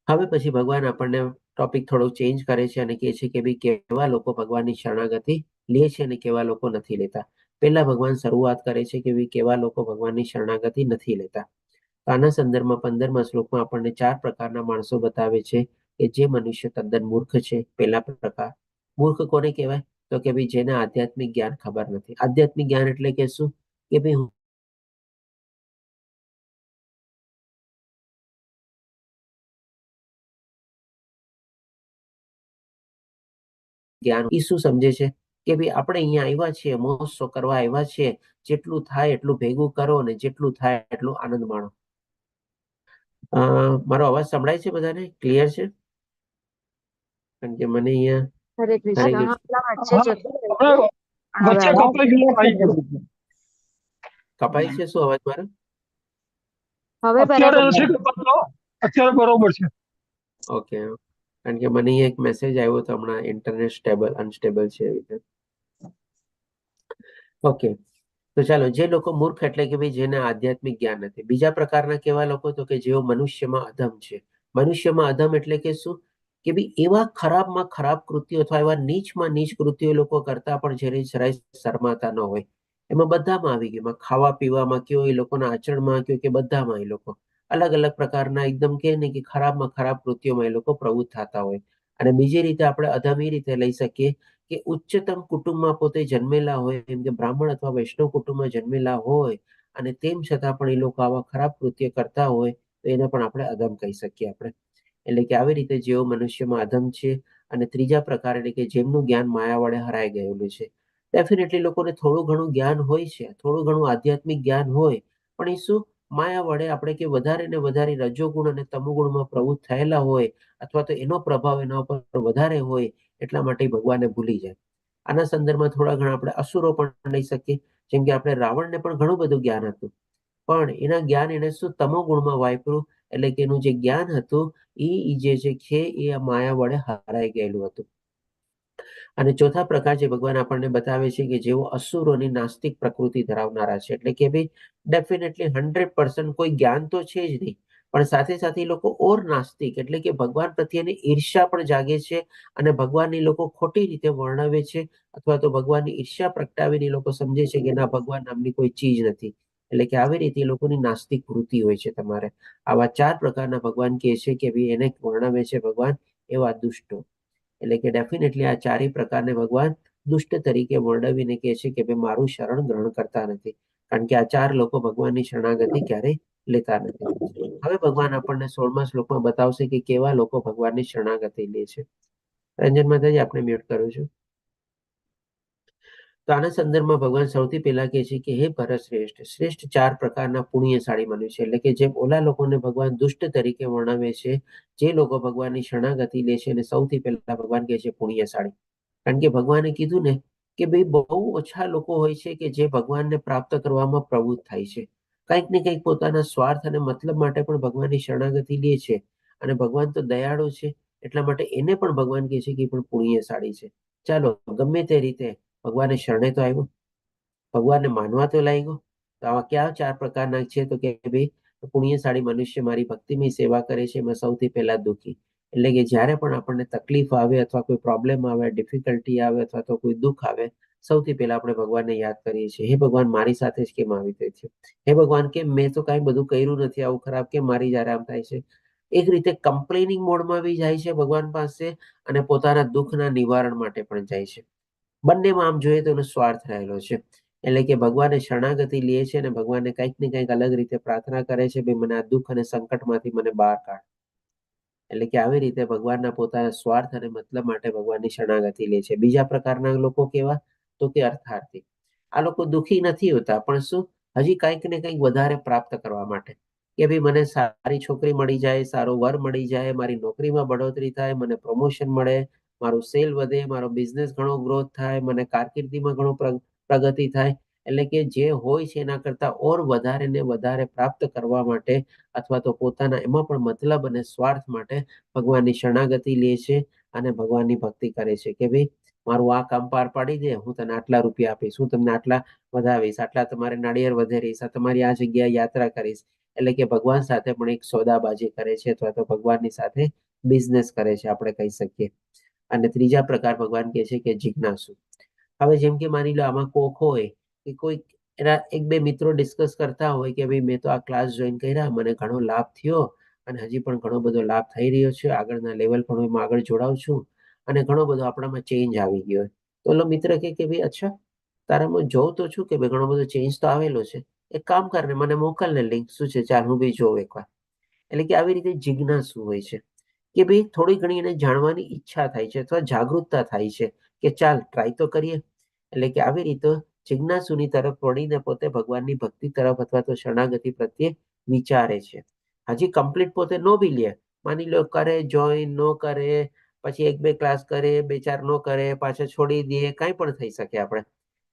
હવે પછી ભગવાન આપણને ટોપિક થોડો ચેન્જ કરે છે અને કહે છે કે ભાઈ કેવા લોકો ભગવાનની શરણાગતિ લે છે અને કેવા લોકો નથી લેતા. પહેલા ભગવાન શરૂઆત કરે છે કે ભાઈ કેવા લોકો ભગવાનની શરણાગતિ નથી લેતા. આના સંદર્ભમાં 15મા શ્લોકમાં આપણને 4 પ્રકારના માણસો બતાવે છે કે જે મનુષ્ય તદ્દન મૂર્ખ છે. પહેલા પ્રકાર, મૂર્ખ કોને કહેવાય? તો કે ભાઈ જેને આધ્યાત્મિક જ્ઞાન ખબર નથી. આધ્યાત્મિક જ્ઞાન એટલે કે શું? કે ભાઈ જ્ઞાન એ શું સમજે છે કે ભાઈ આપણે અહીંયા આવ્યા છીએ, મોજ કરવા આવ્યા છીએ, જેટલું થાય એટલું ભેગું કરો અને જેટલું થાય એટલું આનંદ માણો. મારો અવાજ સંભળાય છે? બધાને ક્લિયર છે? કારણ કે મને અહીંયા હરે હરે કૃષ્ણ. કૃષ્ણ. હા, પેલા વચ્ચે હા, જતું રહ્યું આપણે છે. વચ્ચે હવે કપાઈ આવે ગયું, છે. આવી ગયું. કપાય છે શું અવાજ મારો? હવે અત્યારે બરાબર છે. નથી કપાતો, અત્યારે બરોબર છે. ઓકે, કારણ કે મને અહીંયા એક મેસેજ આવ્યો હતો હમણાં, ઇન્ટરનેટ સ્ટેબલ અનસ્ટેબલ છે એવી રીતે. ઓકે, તો ચાલો, જે લોકો મૂર્ખ એટલે કે ભાઈ જેને આધ્યાત્મિક જ્ઞાન નથી. બીજા પ્રકારના કેવા લોકો? તો કે જેઓ મનુષ્યમાં અધમ છે. મનુષ્યમાં અધમ એટલે કે શું? કે ભાઈ એવા ખરાબમાં ખરાબ કૃત્યો અથવા એવા નીચમાં નીચ કૃત્યો લોકો કરતા પણ જ્યારે જરાય શરમાતા ન હોય. એમાં બધામાં આવી ગયું, એમાં ખાવા પીવામાં કયો, એ લોકોના આચરણમાં કયો, કે બધામાં એ લોકો અલગ અલગ પ્રકારના એકદમ કે ને કે ખરાબમાં ખરાબ કૃત્યોમાં એ લોકો પ્રવૃત્ત થતા હોય. અને બીજી રીતે આપણે અધમ એ રીતે લઈ શકીએ કે ઉચ્ચતમ કુટુંબમાં પોતે જન્મેલા હોય, જેમ કે બ્રાહ્મણ અથવા વૈષ્ણવ કુટુંબમાં જન્મેલા હોય, અને તેમ છતાં પણ એ લોકો આવા ખરાબ કૃત્ય કરતા હોય, તો એને પણ આપણે અધમ કહી શકીએ આપણે. એટલે કે આવી રીતે જેઓ મનુષ્યમાં અધમ છે. અને ત્રીજા પ્રકાર એટલે કે જેમનું જ્ઞાન માયા વડે હરાઈ ગયેલું છે. ડેફિનેટલી લોકોને થોડું ઘણું જ્ઞાન હોય છે, થોડું ઘણું આધ્યાત્મિક જ્ઞાન હોય, પણ એ શું માયા વડે આપણે કે વધારે ને વધારે રજોગુણ અને તમોગુણમાં પ્રવૃત્ત થયેલા હોય, અથવા તો એનો પ્રભાવ એના ઉપર વધારે હોય, એટલા માટે ભગવાનને ભૂલી જાય. આના સંદર્ભમાં થોડા ઘણા આપણે અસુરો પણ લઈ શકીએ. જેમ કે આપણે રાવણને પણ ઘણું બધું જ્ઞાન હતું, પણ એના જ્ઞાન એને શું તમોગુણમાં વાપર્યું. એટલે કે એનું જે જ્ઞાન હતું એ જે છે એ માયા વડે હરાઈ ગયેલું હતું. અને ચોથા પ્રકાર જે ભગવાન આપણને બતાવે છે કે જેઓ અસુરોની નાસ્તિક પ્રકૃતિ ધરાવનારા છે. એટલે કે ભાઈ ડેફિનેટલી 100% કોઈ જ્ઞાન તો છે જ નહીં, પણ સાથે સાથે લોકો ઓર નાસ્તિક એટલે કે ભગવાન પ્રત્યેની ઈર્ષ્યા પણ જાગે છે. અને ભગવાનની લોકો ખોટી રીતે વર્ણવે છે, અથવા તો ભગવાનની ઈર્ષ્યા પ્રગટાવીને લોકો સમજે છે કે ના, ભગવાન નામની કોઈ ચીજ નથી. એટલે કે આવી રીતે લોકોની નાસ્તિક વૃત્તિ હોય છે. તમારે આવા 4 પ્રકારના ભગવાન કહે છે કે ભાઈ એને વર્ણવે છે ભગવાન એવા દુષ્ટો. એટલે કે ડેફિનેટલી આ ચારેય પ્રકારને ભગવાન દુષ્ટ તરીકે વર્ણવીને કહે છે કે ભાઈ મારું શરણ ગ્રહણ કરતા નથી. કારણ કે આ 4 લોકો ભગવાનની શરણાગતિ ક્યારેય લેતા નથી. હવે ભગવાન આપણને 16મા શ્લોકમાં બતાવશે કે કેવા લોકો ભગવાનની શરણાગતિ લે છે. રંજન માતાજી, આપણે મ્યુટ કરું છું. તો આના સંદર્ભમાં ભગવાન સૌથી પહેલા કહે છે કે હે ભરત શ્રેષ્ઠ 4 પ્રકારના પુણ્યશાળી મનુષ્ય, એટલે કે જેમ ઓલા લોકોને ભગવાન દુષ્ટ તરીકે વર્ણવે છે, જે લોકો ભગવાનની શરણાગતિ લે છે, અને સૌથી પહેલા ભગવાન કહે છે પુણ્યશાળી. કારણ કે ભગવાને કીધું ને કે ભાઈ બહુ ઓછા લોકો હોય છે કે જે ભગવાનને પ્રાપ્ત કરવામાં પ્રવૃત્ત થાય છે. કંઈક ને કંઈક પોતાના સ્વાર્થ અને મતલબ માટે પણ ભગવાનની શરણાગતિ લે છે. અને ભગવાન તો દયાળુ છે, એટલા માટે એને પણ ભગવાન કહે છે કે પણ પુણ્યશાળી છે. ચાલો, ગમે તે રીતે ભગવાનને શરણે તો આવ્યો, ભગવાનને માનવા તો લાગ્યો. તો આવા કયા 4 પ્રકારના છે? તો કે ભાઈ પુણ્યશાળી મનુષ્ય મારી ભક્તિમય સેવા કરે છે, એમાં સૌથી પહેલા દુઃખી. એટલે કે જ્યારે પણ આપણને તકલીફ આવે, અથવા કોઈ પ્રોબ્લેમ આવે, ડિફિકલ્ટી આવે, અથવા તો કોઈ દુઃખ આવે, સૌથી પહેલા આપણે ભગવાનને યાદ કરીએ છીએ, હે ભગવાન મારી સાથે જ કેમ આવી થઈ છે? હે ભગવાન, કેમ મેં તો કાંઈ બધું કર્યું નથી, આવું ખરાબ કેમ મારી જ્યારે આમ થાય છે? એક રીતે કમ્પ્લેનિંગ મોડમાં બી જાય છે ભગવાન પાસે, અને પોતાના દુઃખના નિવારણ માટે પણ જાય છે. બંનેમાં આમ જોઈએ તો એનો સ્વાર્થ રહેલો છે. એટલે કે ભગવાને શરણાગતિ લે છે, અને ભગવાનને કંઈક ને કંઈક અલગ રીતે પ્રાર્થના કરે છે, ભાઈ મને આ દુઃખ અને સંકટમાંથી મને બહાર કાઢ. એટલે કે આવી રીતે ભગવાનના પોતાના સ્વાર્થ અને મતલબ માટે ભગવાનની શરણાગતિ લે છે. બીજા પ્રકારના લોકો કેવા? તો કે અર્થાર્થી. આ લોકો દુઃખી નથી હોતા, પણ શું, હજી કંઈક ને કંઈક વધારે પ્રાપ્ત કરવા માટે, કે ભાઈ મને સારી છોકરી મળી જાય, સારો વર મળી જાય, મારી નોકરીમાં બઢોતરી થાય, મને પ્રમોશન મળે, મારું સેલ વધે, મારો બિઝનેસ ઘણો ગ્રોથ થાય, મને કારકિર્દીમાં ઘણો પ્રગતિ થાય. એટલે કે જે હોય છે એના કરતા ઓર વધારે ને વધારે પ્રાપ્ત કરવા માટે, અથવા તો પોતાના એમાં પણ મતલબ અને સ્વાર્થ માટે ભગવાનની શરણાગતિ લે છે, અને ભગવાનની ભક્તિ કરે છે કે ભાઈ મારું આ કામ પાર પાડી દે, હું તને આટલા રૂપિયા આપીશ, હું તમને આટલા વધાવીશ, આટલા તમારે નાળિયેર વધેરીશ, આ તમારી આ જગ્યાએ યાત્રા કરીશ. એટલે કે ભગવાન સાથે પણ એક સોદાબાજી કરે છે, અથવા તો ભગવાનની સાથે બિઝનેસ કરે છે, આપણે કહી શકીએ. અને ત્રીજા પ્રકાર ભગવાન કહે છે કે જિજ્ઞાસુ. હવે જેમ કે માની લો આમાં કોક હોય કે કોઈ એના 1-2 મિત્રો ડિસ્કસ કરતા હોય કે ભાઈ મેં તો આ ક્લાસ જોઈન કર્યા, મને ઘણો લાભ થયો, અને હજી પણ ઘણો બધો લાભ થઈ રહ્યો છે, આગળના લેવલ પણ હું આગળ જોડાઉં છું, અને ઘણો બધો આપણામાં ચેન્જ આવી ગયો. તો ઓલો મિત્ર કે ભાઈ અચ્છા, તારામાં જોઉં તો છું કે ભાઈ ઘણો બધો ચેન્જ તો આવેલો છે, એક કામ કરને મને મોકલને લિંક, શું છે, ચાલ હું બી જોઉં એકવાર. એટલે કે આવી રીતે જિજ્ઞાસુ હોય છે, કે ભાઈ થોડી ઘણી એને જાણવાની ઈચ્છા થાય છે, અથવા જાગૃતતા થાય છે કે ચાલ ટ્રાય તો કરીએ. એટલે કે આવી રીતે જિજ્ઞાસુની તરફ વળીને પોતે ભગવાનની ભક્તિ તરફ અથવા તો શરણાગતિ પ્રત્યે વિચારે છે. હજી કમ્પ્લીટ પોતે નો બી લે, માની લો કરે જોઈન, નો કરે, પછી 1-2 ક્લાસ કરે, 2-4 નો કરે, પાછા છોડી દે, કાંઈ પણ થઈ શકે આપણે.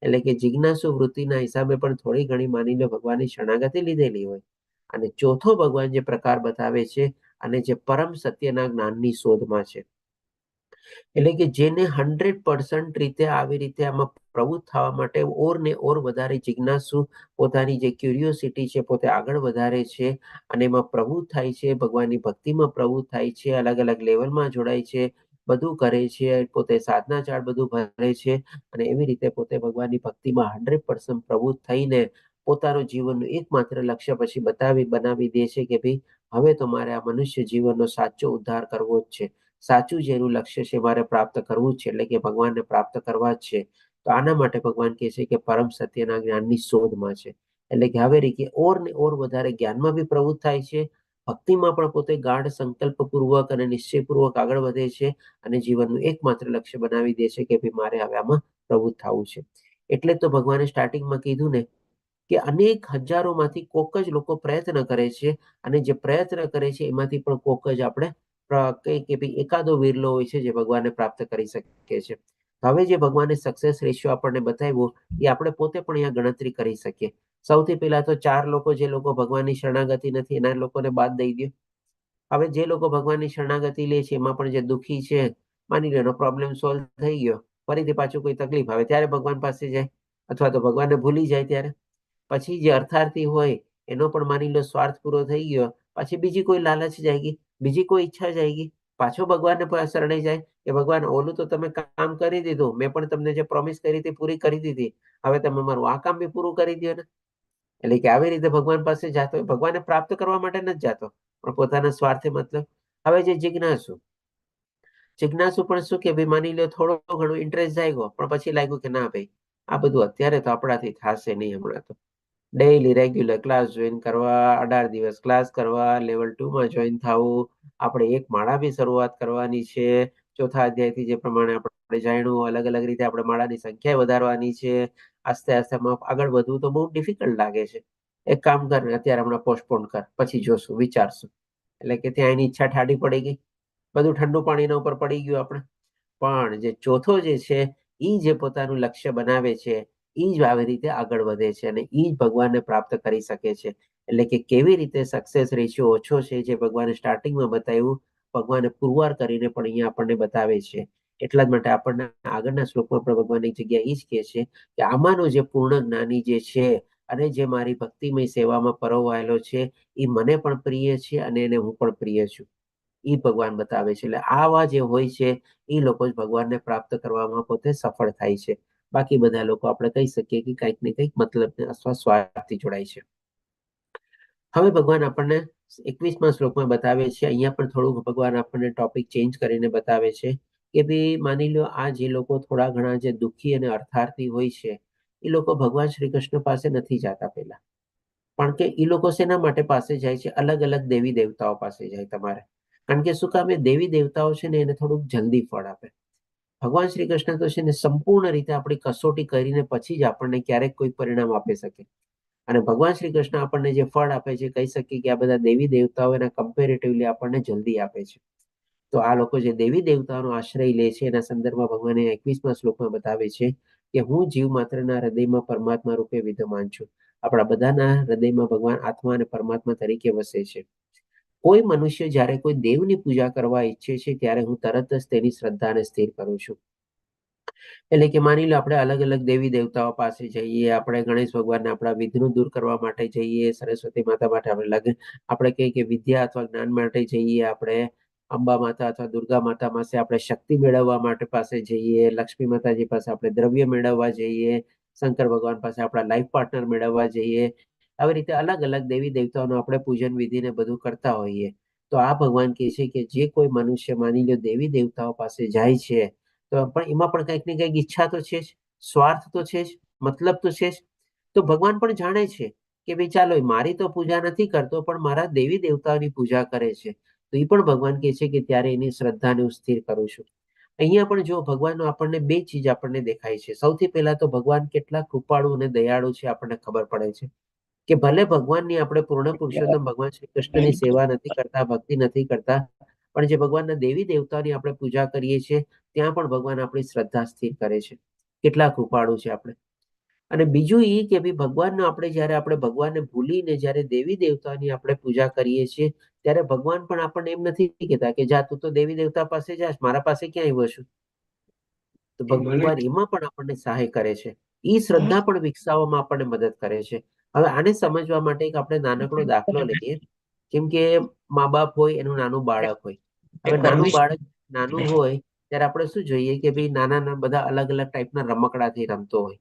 એટલે કે જિજ્ઞાસુ વૃત્તિના હિસાબે પણ થોડી ઘણી માની લો ભગવાનની શરણાગતિ લીધેલી હોય. અને ચોથો ભગવાન જે પ્રકાર બતાવે છે અને જે પરમ સત્યના જ્ઞાનની શોધમાં છે. એટલે કે જેને 100% રીતે આવી રીતે આમાં પ્રવૃત્ત થવા માટે ઓર ને ઓર વધારે જિજ્ઞાસુ, પોતાની જે ક્યુરિયોસિટી છે પોતે આગળ વધારે છે અને એમાં પ્રવૃત્ત થાય છે, ભગવાનની ભક્તિમાં પ્રવૃત્ત થાય છે, અલગ અલગ લેવલમાં જોડાય છે, બધું કરે છે, પોતે સાધના ચાર્ટ બધું ભરે છે અને એવી રીતે પોતે ભગવાનની ભક્તિમાં 100% પ્રવૃત્ત થઈને પોતાનું જીવનનું એકમાત્ર લક્ષ્ય પછી બનાવી દે છે કે ભાઈ હવે તો મારે આ મનુષ્ય જીવનનો સાચો ઉદ્ધાર કરવો જ છે. સાચું જેનું લક્ષ્ય છે મારે પ્રાપ્ત કરવું જ છે, એટલે કે ભગવાનને પ્રાપ્ત કરવા જ છે. તો આના માટે ભગવાન કહે છે કે પરમ સત્યના જ્ઞાનની શોધમાં છે. એટલે કે હવે રીતે ઓર ને ઓર વધારે જ્ઞાનમાં બી પ્રવૃત્ત થાય છે, ભક્તિમાં પણ પોતે ગાઢ સંકલ્પપૂર્વક અને નિશ્ચયપૂર્વક આગળ વધે છે અને જીવનનું એકમાત્ર લક્ષ્ય બનાવી દે છે કે ભાઈ મારે હવે આમાં પ્રવૃત્ત થવું છે. એટલે તો ભગવાને સ્ટાર્ટિંગમાં કીધું ને કે અનેક હજારોમાંથી કોક જ લોકો પ્રયત્ન કરે છે અને જે પ્રયત્ન કરે છે એમાંથી પણ કોક જ આપણે કઈ કે ભાઈ એકાદો વિરલો હોય છે જે ભગવાનને પ્રાપ્ત કરી શકે છે. હવે જે ભગવાને સક્સેસ રેશિયો આપણને બતાવ્યો એ આપણે પોતે પણ અહીંયા ગણતરી કરી શકીએ. સૌથી પહેલા તો 4 લોકો જે લોકો ભગવાનની શરણાગતિ નથી એના લોકોને બાદ દઈ દો. હવે જે લોકો ભગવાનની શરણાગતિ લે છે એમાં પણ જે દુઃખી છે, માની લો એનો પ્રોબ્લેમ સોલ્વ થઈ ગયો, ફરીથી પાછું કોઈ તકલીફ આવે ત્યારે ભગવાન પાસે જાય અથવા તો ભગવાનને ભૂલી જાય ત્યારે. પછી જે અર્થાર્થી હોય એનો પણ માની લો સ્વાર્થ પૂરો થઈ ગયો, પછી બીજી કોઈ લાલચ જાયગી, બીજી કોઈ ઈચ્છા જાયગી, પાછો ભગવાનને શરણે જાય કે ભગવાન ઓલું તો તમે કામ કરી દીધું, મેં પણ તમને જે પ્રોમિસ કરી હતી પૂરી કરી દીધી, હવે તમે મારું આ કામ બી પૂરું કરી દો ને. એટલે કે આવી રીતે ભગવાન પાસે જાતો હોય, ભગવાનને પ્રાપ્ત કરવા માટે નથી જાતો પણ પોતાના સ્વાર્થે મતલબ. હવે જે જિજ્ઞાસુ પણ શું કે ભાઈ માની લો થોડો ઘણો ઇન્ટરેસ્ટ જાગ્યો પણ પછી લાગ્યું કે ના ભાઈ આ બધું અત્યારે તો આપણાથી થશે નહીં, હમણાં તો ડેઈલી રેગ્યુલર ક્લાસ જોઈન કરવા, 18 દિવસ ક્લાસ કરવા, લેવલ 2માં જોઈન થવું, આપણે એક માળા બી શરૂઆત કરવાની છે. ચોથા અધ્યાયથી જે પ્રમાણે આપણે જાણ્યું અલગ અલગ રીતે આપણે માળાની સંખ્યા વધારવાની છે. આસ્તે આસ્તે આગળ વધવું તો બહુ ડિફિકલ્ટ લાગે છે. એક કામ કર અત્યારે હમણાં પોસ્ટપોન કર, પછી જોશું, વિચારશું. એટલે કે ત્યાં એની ઈચ્છા ઠાડી પડી ગઈ, બધું ઠંડુ પાણીના ઉપર પડી ગયું આપણે. પણ જે ચોથો જે છે એ જે પોતાનું લક્ષ્ય બનાવે છે એ જ આવી રીતે આગળ વધે છે અને એ જ ભગવાનને પ્રાપ્ત કરી શકે છે. એટલે કે કેવી રીતે સક્સેસ રેશિયો ઓછો છે જે ભગવાને સ્ટાર્ટિંગમાં બતાવ્યું, ભગવાને પુરવાર કરીને પણ અહીંયા આપણને બતાવે છે. એટલા જ માટે આપણને આગળના શ્લોકમાં પણ ભગવાન એક જગ્યા એ જ કહે છે કે આમાંનો જે પૂર્ણ જ્ઞાની જે છે અને જે મારી ભક્તિમય સેવામાં પરોવાયેલો છે એ મને પણ પ્રિય છે અને એને હું પણ પ્રિય છું. એ ભગવાન બતાવે છે. એટલે આવા જે હોય છે એ લોકો જ ભગવાનને પ્રાપ્ત કરવામાં પોતે સફળ થાય છે. બાકી બધા લોકો આપણે કહી શકીએ કે કંઈક ને કંઈક મતલબ અથવા સ્વાર્થથી જોડાય છે. હવે ભગવાન આપણને 21મા શ્લોકમાં બતાવે છે, અહીંયા પણ થોડું ભગવાન આપણને ટોપિક ચેન્જ કરીને બતાવે છે કે ભાઈ માની લો આ જે લોકો થોડા ઘણા જે દુઃખી અને અર્થાર્થી હોય છે એ લોકો ભગવાન શ્રી કૃષ્ણ પાસે નથી જતા પહેલા, પણ કે એ લોકો શેના માટે પાસે જાય છે? અલગ અલગ દેવી દેવતાઓ પાસે જાય તમારે. કારણ કે શું કામ? દેવી દેવતાઓ છે ને એને થોડુંક જલ્દી ફળ આપે. ભગવાન શ્રી કૃષ્ણ તો છે ને સંપૂર્ણ રીતે આપણી કસોટી કરીને પછી જ આપણને ક્યારેક કોઈ પરિણામ આપી શકે. અને ભગવાન શ્રી કૃષ્ણ આપણને જે ફળ આપે છે કહી શકીએ કે આ બધા દેવી દેવતાઓ એના કમ્પેરેટિવલી આપણને જલ્દી આપે છે. તો આ લોકો જે દેવી દેવતાઓનો આશ્રય લે છે એના સંદર્ભમાં ભગવાને 21મા શ્લોકમાં બતાવે છે કે હું જીવ માત્રના હૃદયમાં પરમાત્મા રૂપે વિદ્યમાન છું. આપણા બધાના હૃદયમાં ભગવાન આત્મા અને પરમાત્મા તરીકે વસે છે. કોઈ મનુષ્ય જ્યારે કોઈ દેવની પૂજા કરવા ઈચ્છે છે ત્યારે હું તરત જ તેની શ્રદ્ધાને સ્થિર કરું છું. એટલે કે માની લો આપણે અલગ અલગ દેવી દેવતાઓ પાસે જઈએ, આપણે ગણેશ ભગવાનને આપણા વિઘ્નો દૂર કરવા માટે જઈએ, સરસ્વતી માતા માટે આપણે કહીએ કે વિદ્યા અથવા જ્ઞાન માટે જઈએ, આપણે અંબા માતા અથવા દુર્ગા માતા પાસે આપણે શક્તિ મેળવવા માટે પાસે જઈએ, લક્ષ્મી માતાજી પાસે આપણે દ્રવ્ય મેળવવા જઈએ, શંકર ભગવાન પાસે આપણા લાઈફ પાર્ટનર મેળવવા જઈએ. આવી રીતે અલગ અલગ દેવી દેવતાઓનું આપણે પૂજન વિધિને બધું કરતા હોઈએ. તો આ ભગવાન કહે છે કે જે કોઈ મનુષ્ય માની લો દેવી દેવતાઓ પાસે જાય છે તો પણ એમાં પણ કંઈક ને કંઈક ઈચ્છા તો છે જ, સ્વાર્થ તો છે જ, મતલબ તો છે જ. તો ભગવાન પણ જાણે છે કે ભાઈ ચાલો મારી તો પૂજા નથી કરતો પણ મારા દેવી દેવતાઓની પૂજા કરે છે. તો એ પણ ભગવાન કહે છે કે ત્યારે એની શ્રદ્ધાને હું સ્થિર કરું છું. અહીંયા પણ જો ભગવાનનો આપણને બે ચીજ આપણને દેખાય છે. સૌથી પહેલા તો ભગવાન કેટલા કૃપાળુ અને દયાળુ છે આપણને ખબર પડે છે કે ભલે ભગવાનની આપણે પૂર્ણ પુરુષોત્તમ ભગવાન શ્રી કૃષ્ણની સેવા નથી કરતા, ભક્તિ નથી કરતા, પણ જે ભગવાનના દેવી દેવતાની આપણે પૂજા કરીએ છીએ ત્યાં પણ ભગવાન આપણી શ્રદ્ધા સ્થિર કરે છે. કેટલા કૃપાળુ છે આપણે. અને બીજું એ કે ભાઈ ભગવાનનો આપણે ભગવાનને ભૂલીને જ્યારે દેવી દેવતાની આપણે પૂજા કરીએ છીએ ત્યારે ભગવાન પણ આપણને એમ નથી કહેતા કે જા તું તો દેવી દેવતા પાસે જાશ, મારા પાસે ક્યાં આવ્યો છું. તો ભગવાન એમાં પણ આપણને સહાય કરે છે. એ શ્રદ્ધા પણ વિકસાવવામાં આપણને મદદ કરે છે. હવે આને સમજવા માટે એક આપણે નાનકડો દાખલો લઈએ. કેમ કે મા બાપ હોય એનું નાનું બાળક હોય. હવે નાનું બાળક નાનું હોય ત્યારે આપણે શું જોઈએ કે ભાઈ નાના બધા અલગ અલગ ટાઈપના રમકડાથી રમતો હોય.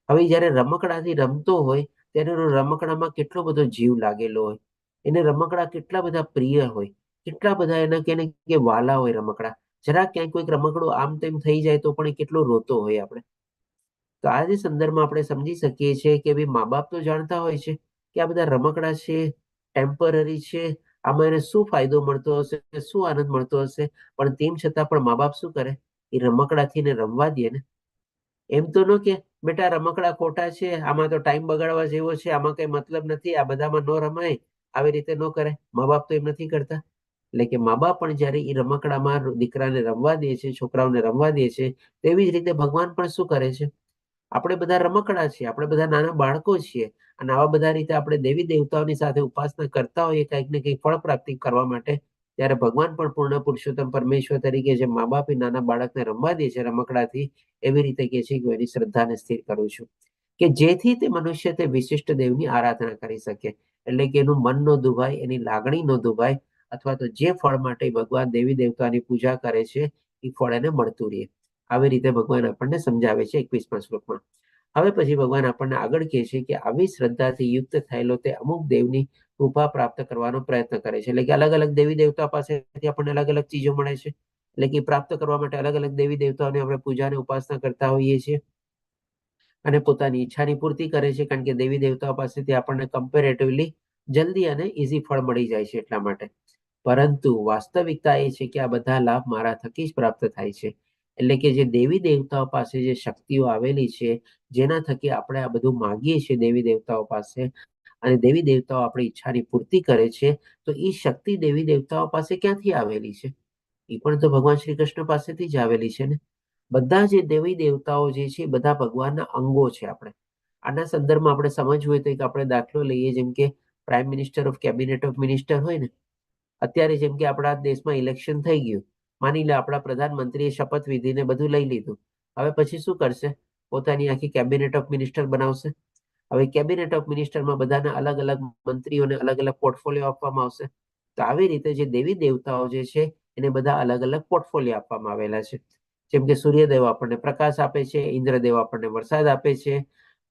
હવે જયારે રમકડાથી રમતો હોય ત્યારે એનો રમકડામાં કેટલો બધો જીવ લાગેલો હોય. એને રમકડા કેટલા બધા પ્રિય હોય, કેટલા બધા એના કે વાલા હોય રમકડા. જરાક ક્યાંક કોઈક રમકડું આમ તેમ થઈ જાય તો પણ એ કેટલો રોતો હોય આપણે. તો આ જે સંદર્ભમાં આપણે સમજી શકીએ છીએ કે ભાઈ મા બાપ તો જાણતા હોય છે કે આ બધા રમકડા છે, ટેમ્પરરી છે, આમાં એને શું ફાયદો મળતો હશે, શું આનંદ મળતો હશે, પણ તેમ છતાં પણ મા બાપ શું કરે, એ રમકડાથી એને રમવા દે ને. એમ તો ન કે બેટા રમકડા ખોટા છે, આમાં તો ટાઈમ બગાડવા જેવો છે, આમાં કઈ મતલબ નથી, આ બધામાં ન રમાય, આવી રીતે ન કરે. મા બાપ તો એમ નથી કરતા. એટલે કે મા બાપ પણ જયારે એ રમકડામાં દીકરાને રમવા દે છે, છોકરાઓને રમવા દે છે, તેવી જ રીતે ભગવાન પણ શું કરે છે. આપણે બધા રમકડા છીએ, આપણે બધા નાના બાળકો છીએ, અને આવા બધા રીતે આપણે દેવી દેવતાઓની સાથે ઉપાસના કરતા હોઈએ કંઈક ને કંઈક ફળ પ્રાપ્તિ કરવા માટે, ત્યારે ભગવાન પણ પૂર્ણ પુરુષોત્તમ પરમેશ્વર તરીકે જે મા બાપ નાના બાળકને રમવા દે છે રમકડાથી, એવી રીતે કે છે કે એની શ્રદ્ધાને સ્થિર કરું છું કે જેથી તે મનુષ્ય તે વિશિષ્ટ દેવની આરાધના કરી શકે. એટલે કે એનું મન નો દુભાય, એની લાગણી નો દુભાય, અથવા તો જે ફળ માટે ભગવાન દેવી દેવતાની પૂજા કરે છે એ ફળ એને મળતું રહે. આવી રીતે ભગવાન આપણને સમજાવે છે 21મા શ્લોકમાં. હવે પછી ભગવાન આપણને આગળ કહે છે કે આવી શ્રદ્ધાથી યુક્ત થયેલો તે અમુક દેવની કૃપા પ્રાપ્ત કરવાનો પ્રયત્ન કરે છે. એટલે કે અલગ અલગ દેવી દેવતા પાસેથી આપણને અલગ અલગ ચીજો મળે છે. એટલે કે પ્રાપ્ત કરવા માટે અલગ અલગ દેવી દેવતાઓની આપણે પૂજા અને ઉપાસના કરતા હોઈએ છીએ અને પોતાની ઈચ્છાની પૂર્તિ કરે છે. કારણ કે દેવી દેવતાઓ પાસેથી આપણને કમ્પેરેટિવલી જલ્દી અને ઈઝી ફળ મળી જાય છે એટલા માટે. પરંતુ વાસ્તવિકતા એ છે કે આ બધા લાભ મારા થકી જ પ્રાપ્ત થાય છે. એટલે કે જે દેવી દેવતાઓ પાસે જે શક્તિઓ આવેલી છે, જેના થકી આપણે આ બધું માંગીએ છીએ દેવી દેવતાઓ પાસે, અને દેવી દેવતાઓ આપણી ઈચ્છાની પૂર્તિ કરે છે, તો એ શક્તિ દેવી દેવતાઓ પાસે ક્યાંથી આવેલી છે? એ પણ તો ભગવાન શ્રી કૃષ્ણ પાસેથી જ આવેલી છે ને. બધા જે દેવી દેવતાઓ જે છે બધા ભગવાનના અંગો છે. આપણે આના સંદર્ભમાં આપણે સમજવું હોય તો એક આપણે દાખલો લઈએ, જેમ કે prime minister of cabinet of minister હોય ને. અત્યારે જેમ કે આપણા દેશમાં ઇલેક્શન થઈ ગયું, માની લે આપણા પ્રધાનમંત્રીએ શપથ વિધિને બધું લઈ લીધું. હવે પછી શું કરશે? પોતાની આખી કેબિનેટ ઓફ મિનિસ્ટર બનાવશે. હવે કેબિનેટ ઓફ મિનિસ્ટરમાં બધાના અલગ અલગ મંત્રીઓને અલગ અલગ પોર્ટફોલિયો આપવામાં આવશે. તો આવી રીતે જે દેવી દેવતાઓ જે છે એને બધા અલગ અલગ પોર્ટફોલિયો આપવામાં આવેલા છે. જેમ કે સૂર્યદેવ આપણને પ્રકાશ આપે છે, ઇન્દ્રદેવ આપણને વરસાદ આપે છે,